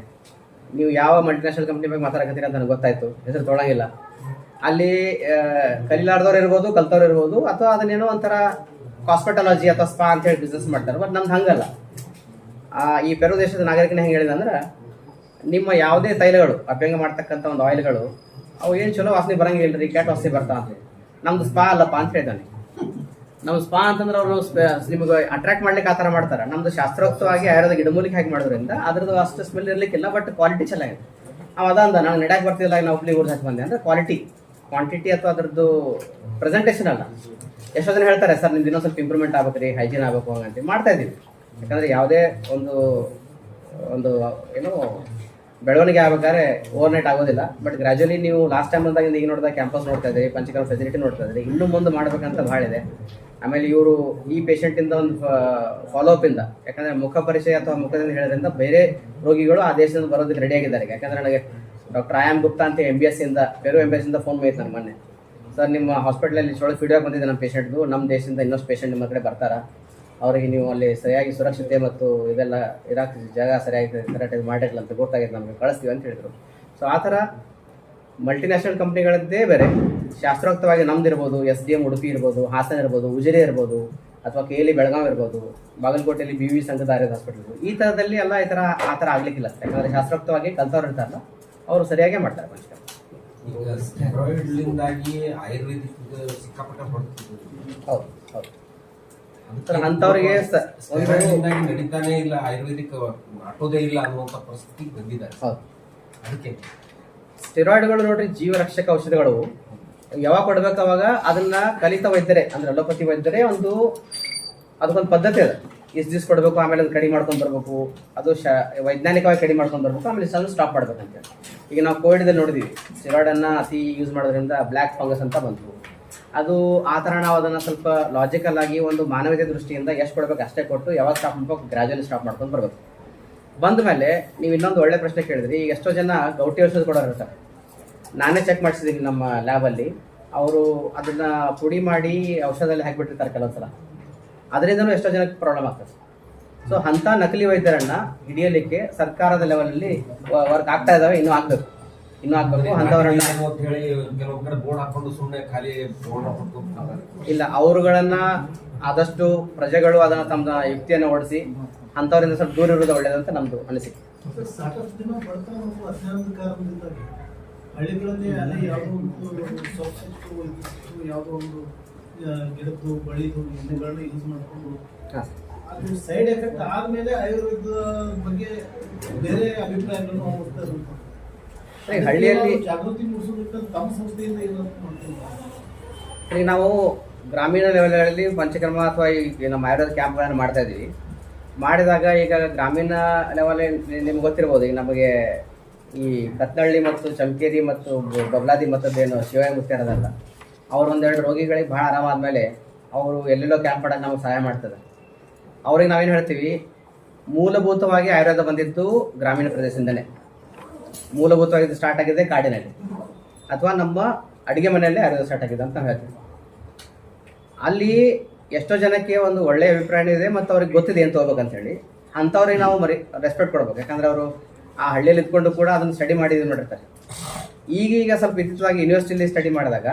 ನೀವು ಯಾವ ಮಲ್ಟಿನ್ಯಾಷನಲ್ ಕಂಪ್ನಿ ಬಗ್ಗೆ ಮಾತಾಡಕತ್ತೀರಿ ಅಂತ ನನಗೆ ಗೊತ್ತಾಯ್ತು, ಹೆಸರು ತೊಗೊಳಂಗಿಲ್ಲ. ಅಲ್ಲಿ ಕಲಿಲಾರ್ದವ್ರು ಇರ್ಬೋದು, ಕಲ್ತವ್ರು ಇರ್ಬೋದು, ಅಥವಾ ಅದನ್ನೇನೋ ಒಂಥರ ಕಾಸ್ಮೆಟಾಲಜಿ ಅಥವಾ ಸ್ಪಾ ಅಂತ ಹೇಳಿ ಬಿಸ್ನೆಸ್ ಮಾಡ್ತಾರೆ. ಬಟ್ ನಮ್ದು ಹಂಗಲ್ಲ. ಈ ಪೆರು ದೇಶದ ನಾಗರಿಕನ ಹೆಂಗೆ ಹೇಳಿದ ಅಂದ್ರೆ, ನಿಮ್ಮ ಯಾವುದೇ ತೈಲಗಳು ಅಭ್ಯಂಗ ಮಾಡ್ತಕ್ಕಂಥ ಒಂದು ಆಯಿಲ್ಗಳು ಅವು ಏನು ಚಲೋ ವಾಸನೆ ಬರಂಗಿಲ್ಲ ರೀ, ಕೆಟ್ಟ ವಾಸನೆ ಬರ್ತಾವ ಅಂತ. ನಮ್ದು ಸ್ಪಾ ಅಲ್ಲಪ್ಪ ಅಂತ ಹೇಳಿದಾನೆ. ನಮ್ಮ ಸ್ಪಾ ಅಂತಂದ್ರೆ ಅವರು ನಿಮಗೆ ಅಟ್ರಾಕ್ಟ್ ಮಾಡ್ಲಿಕ್ಕೆ ಆ ಥರ ಮಾಡ್ತಾರೆ. ನಮ್ದು ಶಾಸ್ತ್ರೋಕ್ತವಾಗಿ ಆಯುರ್ವೇದ ಗಿಡಮೂಲಿಕೆ ಹಾಕಿ ಮಾಡೋದ್ರಿಂದ ಅದ್ರದ್ದು ಅಷ್ಟು ಸ್ಮೆಲ್ ಇರ್ಲಿಕ್ಕಿಲ್ಲ, ಬಟ್ ಕ್ವಾಲಿಟಿ ಚೆನ್ನಾಗಿದೆ. ಅದಂದ ನಂಗೆ ನಡ್ಯಾಕೆ ಬರ್ತಿಲ್ಲ, ನಾವು ಹುಬ್ಳಿ ಊರು ಹಾಕಿ ಬಂದೆ ಅಂದ್ರೆ ಕ್ವಾಂಟಿಟಿ ಅಥವಾ ಅದ್ರದ್ದು ಪ್ರೆಸೆಂಟೇಷನ್ ಅಲ್ಲ. ಎಷ್ಟೋ ಜನ ಹೇಳ್ತಾರೆ ಸರ್ ನಿಮ್ದು ಇನ್ನೊಂದು ಸ್ವಲ್ಪ ಇಂಪ್ರೂವ್ಮೆಂಟ್ ಆಗ್ಬೇಕು ರೀ, ಹೈಜೀನ್ ಆಗಬೇಕು ಹಂಗಂತ ಮಾಡ್ತಾ ಇದ್ದೀವಿ. ಯಾಕಂದ್ರೆ ಯಾವುದೇ ಒಂದು ಏನು ಬೆಳವಣಿಗೆ ಆಗ್ಬೇಕಾದ್ರೆ ಓವರ್ ನೈಟ್ ಆಗೋದಿಲ್ಲ. ಬಟ್ ಗ್ರಾಜುವಲಿ ನೀವು ಲಾಸ್ಟ್ ಟೈಮ್ ಬಂದಾಗ ಈಗ ನೋಡಿದಾಗ ಕ್ಯಾಂಪಸ್ ನೋಡ್ತಾ ಇದ್ದೀರಿ, ಪಂಚಕರ್ಮ ಫೆಸಿಲಿಟಿ ನೋಡ್ತಾ ಇದ್ದೀರಿ, ಇನ್ನೂ ಮುಂದೆ ಮಾಡ್ಬೇಕಂತ ಭಾಳ ಇದೆ. ಆಮೇಲೆ ಇವರು ಈ ಪೇಷಂಟಿಂದ ಒಂದು ಫಾಲೋಅಪ್ ಇಂದ, ಯಾಕಂದ್ರೆ ಮುಖ ಪರಿಚಯ ಅಥವಾ ಮುಖದಿಂದ ಹೇಳೋದ್ರಿಂದ ಬೇರೆ ರೋಗಿಗಳು ಆ ದೇಶದಿಂದ ಬರೋದಕ್ಕೆ ರೆಡಿ ಆಗಿದ್ದಾರೆ. ಯಾಕಂದ್ರೆ ನನಗೆ ಡಾಕ್ಟರ್ ಆಯಾಮ್ ಗುಪ್ತಾ ಅಂತ MBS ಇಂದ ಪೆರು MBS ಇಂದ ಫೋನ್ ಮಾಡಿತ್ತು ನನಗೆ ಮೊನ್ನೆ. ಸರ್ ನಿಮ್ಮ ಹಾಸ್ಪಿಟಲಲ್ಲಿ ಚೊಳಗೆ ಫೀಡ್ಬ್ಯಾಕ್ ಬಂದಿದೆ ನಮ್ಮ ಪೇಷಂಟ್ದು, ನಮ್ಮ ದೇಶದಿಂದ ಇನ್ನೊಂದು ಪೇಷಂಟ್ ನಿಮ್ಮ ಕಡೆ ಬರ್ತಾರ, ಅವರಿಗೆ ನೀವು ಅಲ್ಲಿ ಸರಿಯಾಗಿ ಸುರಕ್ಷತೆ ಮತ್ತು ಇದೆಲ್ಲ ಇರಾಕ್ ಜಾಗ ಸರಿಯಾಗಿ ಕರೆಕ್ಟಾಗಿ ಮಾಡಿರಲ್ಲ ಅಂತ ಗೊತ್ತಾಗಿದೆ, ನಮಗೆ ಕಳಿಸ್ತೀವಿ ಅಂತ ಹೇಳಿದರು. ಸೊ ಆ ಥರ ಮಲ್ಟಿನ್ಯಾಷನಲ್ ಕಂಪ್ನಿಗಳದ್ದೇ ಬೇರೆ, ಶಾಸ್ತ್ರೋಕ್ತವಾಗಿ ನಮ್ದು ಇರ್ಬೋದು, SDM ಉಡುಪಿ ಇರ್ಬೋದು, ಹಾಸನ ಇರ್ಬೋದು, ಉಜಿರೆ ಇರ್ಬೋದು, ಅಥವಾ KLE ಬೆಳಗಾವಿ ಇರ್ಬೋದು, ಬಾಗಲಕೋಟೆಯಲ್ಲಿ BV ಸಂಘದ ಆಯುರ್ವೇದ ಹಾಸ್ಪಿಟಲ್, ಈ ಥರದಲ್ಲಿ ಎಲ್ಲ ಆ ಥರ ಆಗ್ಲಿಕ್ಕಿಲ್ಲ. ಯಾಕಂದರೆ ಶಾಸ್ತ್ರೋಕ್ತವಾಗಿ ಕಲ್ತವ್ರು ಇರ್ತಾರಲ್ಲ ಅವರು ಸರಿಯಾಗೇ ಮಾಡ್ತಾರೆ. ಈಗ ಸ್ಟೆರಾಯ್ಡ್ಲಿಂದಾಗಿ ಆಯುರ್ವೇದಿಕ್ ಸಿಕ್ಕಾಪಟ್ಟೆ ಹೊಡ್ತಿದ್ರು. ಹೌದು ಹೌದು. ಅಂಥವ್ರಿಗೆ ಸ್ಟೆರಾಯ್ಡ್ಲಿಂದಾಗಿ ನಡೀತಾನೆ ಇಲ್ಲ, ಆಯುರ್ವೇದಿಕ್ ನಾಟೋದೇ ಇಲ್ಲ ಅನ್ನುವಂಥ ಪರಿಸ್ಥಿತಿಗೆ ಬಂದಿದ್ದಾರೆ. ಹೌದು. ಅದಕ್ಕೆ ಸ್ಟೆರಾಯ್ಡ್ಗಳು ನೋಡ್ರಿ ಜೀವ ರಕ್ಷಕ ಔಷಧಿಗಳು. ಯಾವಾಗ ಕೊಡ್ಬೇಕು ಅವಾಗ ಅದನ್ನ ಕಲಿತ ವೈದ್ಯರೇ ಅಂದ್ರೆ ಅಲೋಪತಿ ವೈದ್ಯರೇ ಅದಕ್ಕೊಂದು ಪದ್ಧತಿ ಅದ. ಇಷ್ಟು ದಿವ್ಸ ಕೊಡಬೇಕು, ಆಮೇಲೆ ಅದು ಕಡಿಮೆ ಮಾಡ್ಕೊಂಡು ಬರ್ಬೇಕು, ಅದು ವೈಜ್ಞಾನಿಕವಾಗಿ ಕಡಿಮೆ ಮಾಡ್ಕೊಂಡು ಬರ್ಬೇಕು, ಆಮೇಲೆ ಸಣ್ಣ ಸ್ಟಾಪ್ ಮಾಡ್ಬೇಕಂತೇಳಿ. ಈಗ ನಾವು ಕೋವಿಡ್ದಲ್ಲಿ ನೋಡಿದೀವಿ, ಸ್ಟೆರಾಯ್ಡನ್ನು ಅತಿ ಯೂಸ್ ಮಾಡೋದ್ರಿಂದ ಬ್ಲ್ಯಾಕ್ ಫಂಗಸ್ ಅಂತ ಬಂತು. ಅದು ಆ ಥರ ನಾವು ಅದನ್ನು ಸ್ವಲ್ಪ ಲಾಜಿಕಲ್ ಆಗಿ ಒಂದು ಮಾನವೀಯತೆ ದೃಷ್ಟಿಯಿಂದ ಎಷ್ಟು ಕೊಡಬೇಕು ಅಷ್ಟೇ ಕೊಟ್ಟು ಯಾವಾಗ ಸ್ಟಾಪ್ ಮಾಡ್ಬೇಕು ಗ್ರಾಜುವಲಿ ಸ್ಟಾಪ್ ಮಾಡ್ಕೊಂಡು ಬರ್ಬೇಕು. ಬಂದ ಮೇಲೆ ನೀವು ಇನ್ನೊಂದು ಒಳ್ಳೆ ಪ್ರಶ್ನೆ ಕೇಳಿದ್ರಿ. ಈಗ ಎಷ್ಟೋ ಜನ ಗೌಟಿ ಔಷಧ ಕೊಡೋರು ಇರ್ತಾರೆ. ನಾನೇ ಚೆಕ್ ಮಾಡಿಸಿದ್ದೀನಿ ನಮ್ಮ ಲ್ಯಾಬಲ್ಲಿ. ಅವರು ಅದನ್ನು ಪುಡಿ ಮಾಡಿ ಔಷಧದಲ್ಲಿ ಹಾಕಿಬಿಟ್ಟಿರ್ತಾರೆ ಕೆಲವೊಂದ್ಸಲ, ಅದರಿಂದನೂ ಎಷ್ಟೋ ಜನಕ್ಕೆ ಪ್ರಾಬ್ಲಮ್ ಆಗ್ತದೆ. ಸೊ ಅಂಥ ನಕಲಿ ವೈದ್ಯರನ್ನು ಹಿಡಿಯಲಿಕ್ಕೆ ಸರ್ಕಾರದ ಲೆವೆಲಲ್ಲಿ ವರ್ಕ್ ಆಗ್ತಾ ಇದ್ದಾವೆ, ಇನ್ನೂ ಆಗಬೇಕು ಅಂಥವ್ರನ್ನ ಅಂತ ಹೇಳಿ ಕೆಲವೊಂದು ಕಡೆ ಬೋರ್ಡ್ ಹಾಕೊಂಡು ಸುಮ್ಮನೆ ಖಾಲಿ ಬೋರ್ಡ್ ಹಾಕೊಂಡು ಇಲ್ಲ, ಅವರುಗಳನ್ನ ಆದಷ್ಟು ಪ್ರಜೆಗಳು ಅದನ್ನು ತಮ್ಮ ಯುಕ್ತಿಯನ್ನು ಓಡಿಸಿ ಅಂಥವರಿಂದ ಸ್ವಲ್ಪ ದೂರ ಇರೋದು ಒಳ್ಳೇದಂತ ನಮ್ದು ಅನಿಸಿಕೆ. ಸಾಕಷ್ಟು ದಿನ ಬಡತನ ಮತ್ತು ಅಜ್ಞಾನದ ಕಾರಣದಿಂದಾಗಿ ಹಳ್ಳಿಗಳಲ್ಲಿ ಅಲ್ಲೇ ಯಾವುದೋ ಒಂದು ಸೊಪ್ಪು ಯಾವುದೋ ಒಂದು ಗಿಡದ್ದು ಬಳಿದು ಎಣ್ಣೆಗಳನ್ನ ಯೂಸ್ ಮಾಡಿಕೊಂಡು ಅದು ಸೈಡ್ ಎಫೆಕ್ಟ್ ಆದ್ಮೇಲೆ ಆಯುರ್ವೇದ ಬಗ್ಗೆ ಬೇರೆ ಅಭಿಪ್ರಾಯಗಳನ್ನು ಹೊಂದ್ತಾರೆ. ಹಳ್ಳಿಯಲ್ಲಿ ಜಾಗೃತಿ ಮೂಡಿಸೋದಕ್ಕೆ ತಮ್ಮ ಸಂಸ್ಥೆಯಿಂದ ಏನಂತ ಮಾಡ್ತಾರೆ. ಈಗ ನಾವು ಗ್ರಾಮೀಣ ಲೆವೆಲ್ಗಳಲ್ಲಿ ಪಂಚಕರ್ಮ ಅಥವಾ ಈ ನಮ್ಮ ಆಯುರ್ವೇದ ಕ್ಯಾಂಪ್ಗಳನ್ನು ಮಾಡ್ತಾ ಇದ್ದೀವಿ. ಮಾಡಿದಾಗ ಈಗ ಗ್ರಾಮೀಣ ಲೆವೆಲ್ ನಿಮ್ಗೆ ಗೊತ್ತಿರ್ಬೋದು, ಈಗ ನಮಗೆ ಈ ಕತ್ನಳ್ಳಿ ಮತ್ತು ಚಮಕೇರಿ ಮತ್ತು ಬಬ್ಲಾದಿ ಮತ್ತದೇನು ಶಿವಾಯ ಮುತ್ಯಾರದಲ್ಲ, ಅವ್ರು ಒಂದೆರಡು ರೋಗಿಗಳಿಗೆ ಭಾಳ ಆರಾಮಾದ್ಮೇಲೆ ಅವರು ಎಲ್ಲೆಲ್ಲೋ ಕ್ಯಾಂಪ್ ಮಾಡೋಕ್ಕೆ ನಮಗೆ ಸಹಾಯ ಮಾಡ್ತದೆ. ಅವ್ರಿಗೆ ನಾವೇನು ಹೇಳ್ತೀವಿ, ಮೂಲಭೂತವಾಗಿ ಆಯುರ್ವೇದ ಬಂದಿದ್ದು ಗ್ರಾಮೀಣ ಪ್ರದೇಶದಿಂದನೇ. ಮೂಲಭೂತವಾಗಿ ಸ್ಟಾರ್ಟ್ ಆಗಿದೆ ಕಾಡಿನಲ್ಲಿ ಅಥವಾ ನಮ್ಮ ಅಡುಗೆ ಮನೆಯಲ್ಲೇ ಆಯುರ್ವೇದ ಸ್ಟಾರ್ಟ್ ಆಗಿದೆ ಅಂತ ನಾವು ಹೇಳ್ತೀವಿ. ಅಲ್ಲಿ ಎಷ್ಟೋ ಜನಕ್ಕೆ ಒಂದು ಒಳ್ಳೆಯ ಅಭಿಪ್ರಾಯ ಇದೆ ಮತ್ತು ಅವ್ರಿಗೆ ಗೊತ್ತಿದೆ ಏನು ತೊಗೋಬೇಕಂತೇಳಿ. ಅಂಥವ್ರಿಗೆ ನಾವು ರೆಸ್ಪೆಕ್ಟ್ ಕೊಡ್ಬೇಕು. ಯಾಕಂದರೆ ಅವರು ಆ ಹಳ್ಳಿಯಲ್ಲಿ ಇದ್ಕೊಂಡು ಕೂಡ ಅದನ್ನು ಸ್ಟಡಿ ಮಾಡಿ ಇದು ಮಾಡಿರ್ತಾರೆ. ಈಗೀಗ ಸ್ವಲ್ಪ ಇತ್ತೀಚೆಗೆ ಯೂನಿವರ್ಸಿಟಿಲಿ ಸ್ಟಡಿ ಮಾಡಿದಾಗ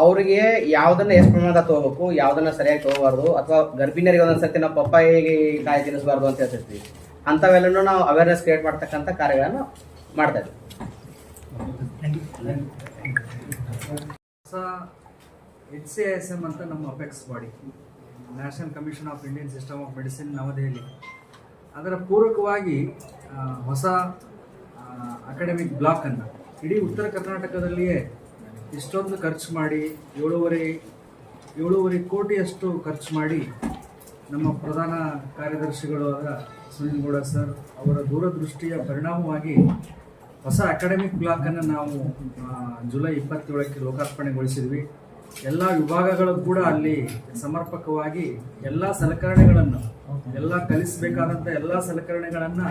ಅವರಿಗೆ ಯಾವುದನ್ನು ಎಷ್ಟು ಪ್ರಮಾಣದ ತೊಗೋಬೇಕು, ಯಾವುದನ್ನು ಸರಿಯಾಗಿ ತೊಗೋಬಾರ್ದು, ಅಥವಾ ಗರ್ಭಿಣಿಯರಿಗೆ ಒಂದೊಂದು ಸರ್ತಿ ನಾವು ಪಪ್ಪಾಯಿಗೆ ಕಾಯಿ ತಿನ್ನಿಸಬಾರ್ದು ಅಂತ ಹೇಳ್ತಿರ್ತೀವಿ. ಅಂಥವೆಲ್ಲನೂ ನಾವು ಅವೇರ್ನೆಸ್ ಕ್ರಿಯೇಟ್ ಮಾಡ್ತಕ್ಕಂಥ ಕಾರ್ಯಗಳನ್ನು ಮಾಡ್ತಾ ಇದ್ದೀವಿ. HCISM ಅಂತ ನಮ್ಮ apex body, national commission of Indian system of medicine New Delhi, ಅದರ ಪೂರಕವಾಗಿ ಹೊಸ ಅಕಾಡೆಮಿಕ್ ಬ್ಲಾಕನ್ನು ಇಡೀ ಉತ್ತರ ಕರ್ನಾಟಕದಲ್ಲಿಯೇ ಇಷ್ಟೊಂದು ಖರ್ಚು ಮಾಡಿ 7.5 ಕೋಟಿಯಷ್ಟು ಖರ್ಚು ಮಾಡಿ ನಮ್ಮ ಪ್ರಧಾನ ಕಾರ್ಯದರ್ಶಿಗಳು ಆದ ಸುನಿಲ್ ಗೌಡ ಸರ್ ಅವರ ದೂರದೃಷ್ಟಿಯ ಪರಿಣಾಮವಾಗಿ ಹೊಸ ಅಕಾಡೆಮಿಕ್ ಬ್ಲಾಕನ್ನು ನಾವು ಜುಲೈ 27ಕ್ಕೆ ಲೋಕಾರ್ಪಣೆಗೊಳಿಸಿದ್ವಿ. ಎಲ್ಲ ವಿಭಾಗಗಳು ಕೂಡ ಅಲ್ಲಿ ಸಮರ್ಪಕವಾಗಿ ಎಲ್ಲ ಸಲಕರಣೆಗಳನ್ನು, ಎಲ್ಲ ಕಲಿಸಬೇಕಾದಂಥ ಎಲ್ಲ ಸಲಕರಣೆಗಳನ್ನು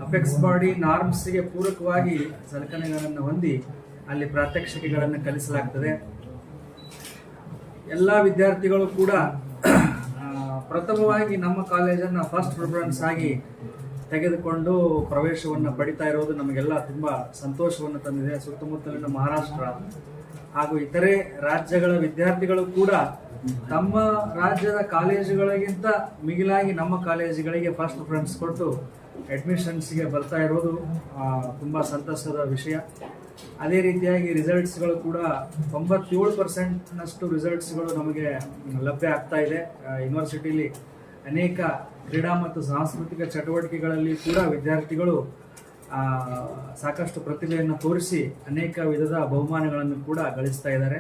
ಅಪೆಕ್ಸ್ ಬಾಡಿ ನಾರ್ಮ್ಸ್ಗೆ ಪೂರಕವಾಗಿ ಸಲಕರಣೆಗಳನ್ನು ಹೊಂದಿ ಅಲ್ಲಿ ಪ್ರಾತ್ಯಕ್ಷಿಕೆಗಳನ್ನು ಕಲಿಸಲಾಗ್ತದೆ. ಎಲ್ಲ ವಿದ್ಯಾರ್ಥಿಗಳು ಕೂಡ ಪ್ರಥಮವಾಗಿ ನಮ್ಮ ಕಾಲೇಜನ್ನು ಫಸ್ಟ್ ಪ್ರಿಫರೆನ್ಸ್ ಆಗಿ ತೆಗೆದುಕೊಂಡು ಪ್ರವೇಶವನ್ನು ಪಡಿತಾ ಇರೋದು ನಮಗೆಲ್ಲ ತುಂಬ ಸಂತೋಷವನ್ನು ತಂದಿದೆ. ಸುತ್ತಮುತ್ತಲಿನ ಮಹಾರಾಷ್ಟ್ರ ಹಾಗೂ ಇತರೆ ರಾಜ್ಯಗಳ ವಿದ್ಯಾರ್ಥಿಗಳು ಕೂಡ ತಮ್ಮ ರಾಜ್ಯದ ಕಾಲೇಜುಗಳಿಗಿಂತ ಮಿಗಿಲಾಗಿ ನಮ್ಮ ಕಾಲೇಜುಗಳಿಗೆ ಫಸ್ಟ್ ಪ್ರಿಫರೆನ್ಸ್ ಕೊಟ್ಟು ಅಡ್ಮಿಷನ್ಸ್ಗೆ ಬರ್ತಾ ಇರೋದು ತುಂಬ ಸಂತಸದ ವಿಷಯ. ಅದೇ ರೀತಿಯಾಗಿ ರಿಸಲ್ಟ್ಸ್ಗಳು ಕೂಡ 97% ರಿಸಲ್ಟ್ಸ್ಗಳು ನಮಗೆ ಲಭ್ಯ ಆಗ್ತಾ ಇದೆ. ಯೂನಿವರ್ಸಿಟಿಲಿ ಅನೇಕ ಕ್ರೀಡಾ ಮತ್ತು ಸಾಂಸ್ಕೃತಿಕ ಚಟುವಟಿಕೆಗಳಲ್ಲಿ ಕೂಡ ವಿದ್ಯಾರ್ಥಿಗಳು ಸಾಕಷ್ಟು ಪ್ರತಿಭೆಯನ್ನು ತೋರಿಸಿ ಅನೇಕ ವಿಧದ ಬಹುಮಾನಗಳನ್ನು ಕೂಡ ಗಳಿಸ್ತಾ ಇದ್ದಾರೆ.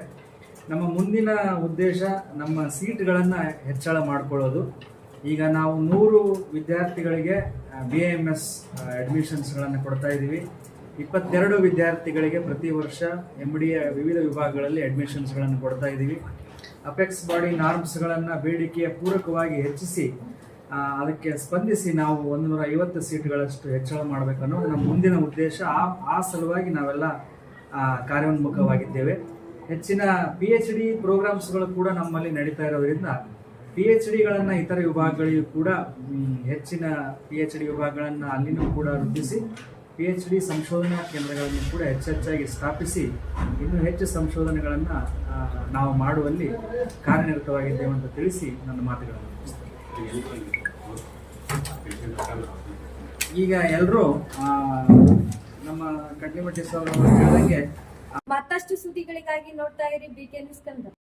ನಮ್ಮ ಮುಂದಿನ ಉದ್ದೇಶ ನಮ್ಮ ಸೀಟ್ಗಳನ್ನು ಹೆಚ್ಚಳ ಮಾಡಿಕೊಳ್ಳೋದು. ಈಗ ನಾವು 100 ವಿದ್ಯಾರ್ಥಿಗಳಿಗೆ BAMS ಅಡ್ಮಿಷನ್ಸ್ಗಳನ್ನು ಕೊಡ್ತಾ ಇದ್ದೀವಿ. 22 ವಿದ್ಯಾರ್ಥಿಗಳಿಗೆ ಪ್ರತಿ ವರ್ಷ MDಯ ವಿವಿಧ ವಿಭಾಗಗಳಲ್ಲಿ ಅಡ್ಮಿಷನ್ಸ್ಗಳನ್ನು ಕೊಡ್ತಾ ಇದ್ದೀವಿ. ಅಪೆಕ್ಸ್ ಬಾಡಿ ನಾರ್ಮ್ಸ್ಗಳನ್ನು ಬೇಡಿಕೆಯ ಪೂರಕವಾಗಿ ಹೆಚ್ಚಿಸಿ ಅದಕ್ಕೆ ಸ್ಪಂದಿಸಿ ನಾವು 150 ಸೀಟ್ಗಳಷ್ಟು ಹೆಚ್ಚಳ ಮಾಡಬೇಕನ್ನೋದು ನಮ್ಮ ಮುಂದಿನ ಉದ್ದೇಶ. ಆ ಸಲುವಾಗಿ ನಾವೆಲ್ಲ ಕಾರ್ಯೋನ್ಮುಖವಾಗಿದ್ದೇವೆ. ಹೆಚ್ಚಿನ PhD ಪ್ರೋಗ್ರಾಮ್ಸ್ಗಳು ಕೂಡ ನಮ್ಮಲ್ಲಿ ನಡೀತಾ ಇರೋದ್ರಿಂದ PhDಗಳನ್ನು ಇತರ ವಿಭಾಗಗಳಿಗೂ ಕೂಡ ಹೆಚ್ಚಿನ PhD ವಿಭಾಗಗಳನ್ನು ಅಲ್ಲಿನೂ ಕೂಡ ವೃದ್ಧಿಸಿ PhD ಸಂಶೋಧನಾ ಕೇಂದ್ರಗಳನ್ನು ಕೂಡ ಹೆಚ್ಚೆಚ್ಚಾಗಿ ಸ್ಥಾಪಿಸಿ ಇನ್ನೂ ಹೆಚ್ಚು ಸಂಶೋಧನೆಗಳನ್ನು ನಾವು ಮಾಡುವಲ್ಲಿ ಕಾರ್ಯನಿರತವಾಗಿದ್ದೇವೆ ಅಂತ ತಿಳಿಸಿ ನನ್ನ ಮಾತುಗಳನ್ನು ಮುಗಿಸ್ತೇನೆ. ಈಗ ಎಲ್ಲರೂ ನಮ್ಮ ಕಡ್ಲಿಮಟ್ಟಿ ಸರ್ ಅವರು ಹೇಳಿದಂಗೆ ಮತ್ತಷ್ಟು ಸುದ್ದಿಗಳಿಗಾಗಿ ನೋಡ್ತಾ ಇರಿ BK ನ್ಯೂಸ್ ಕನ್ನಡ.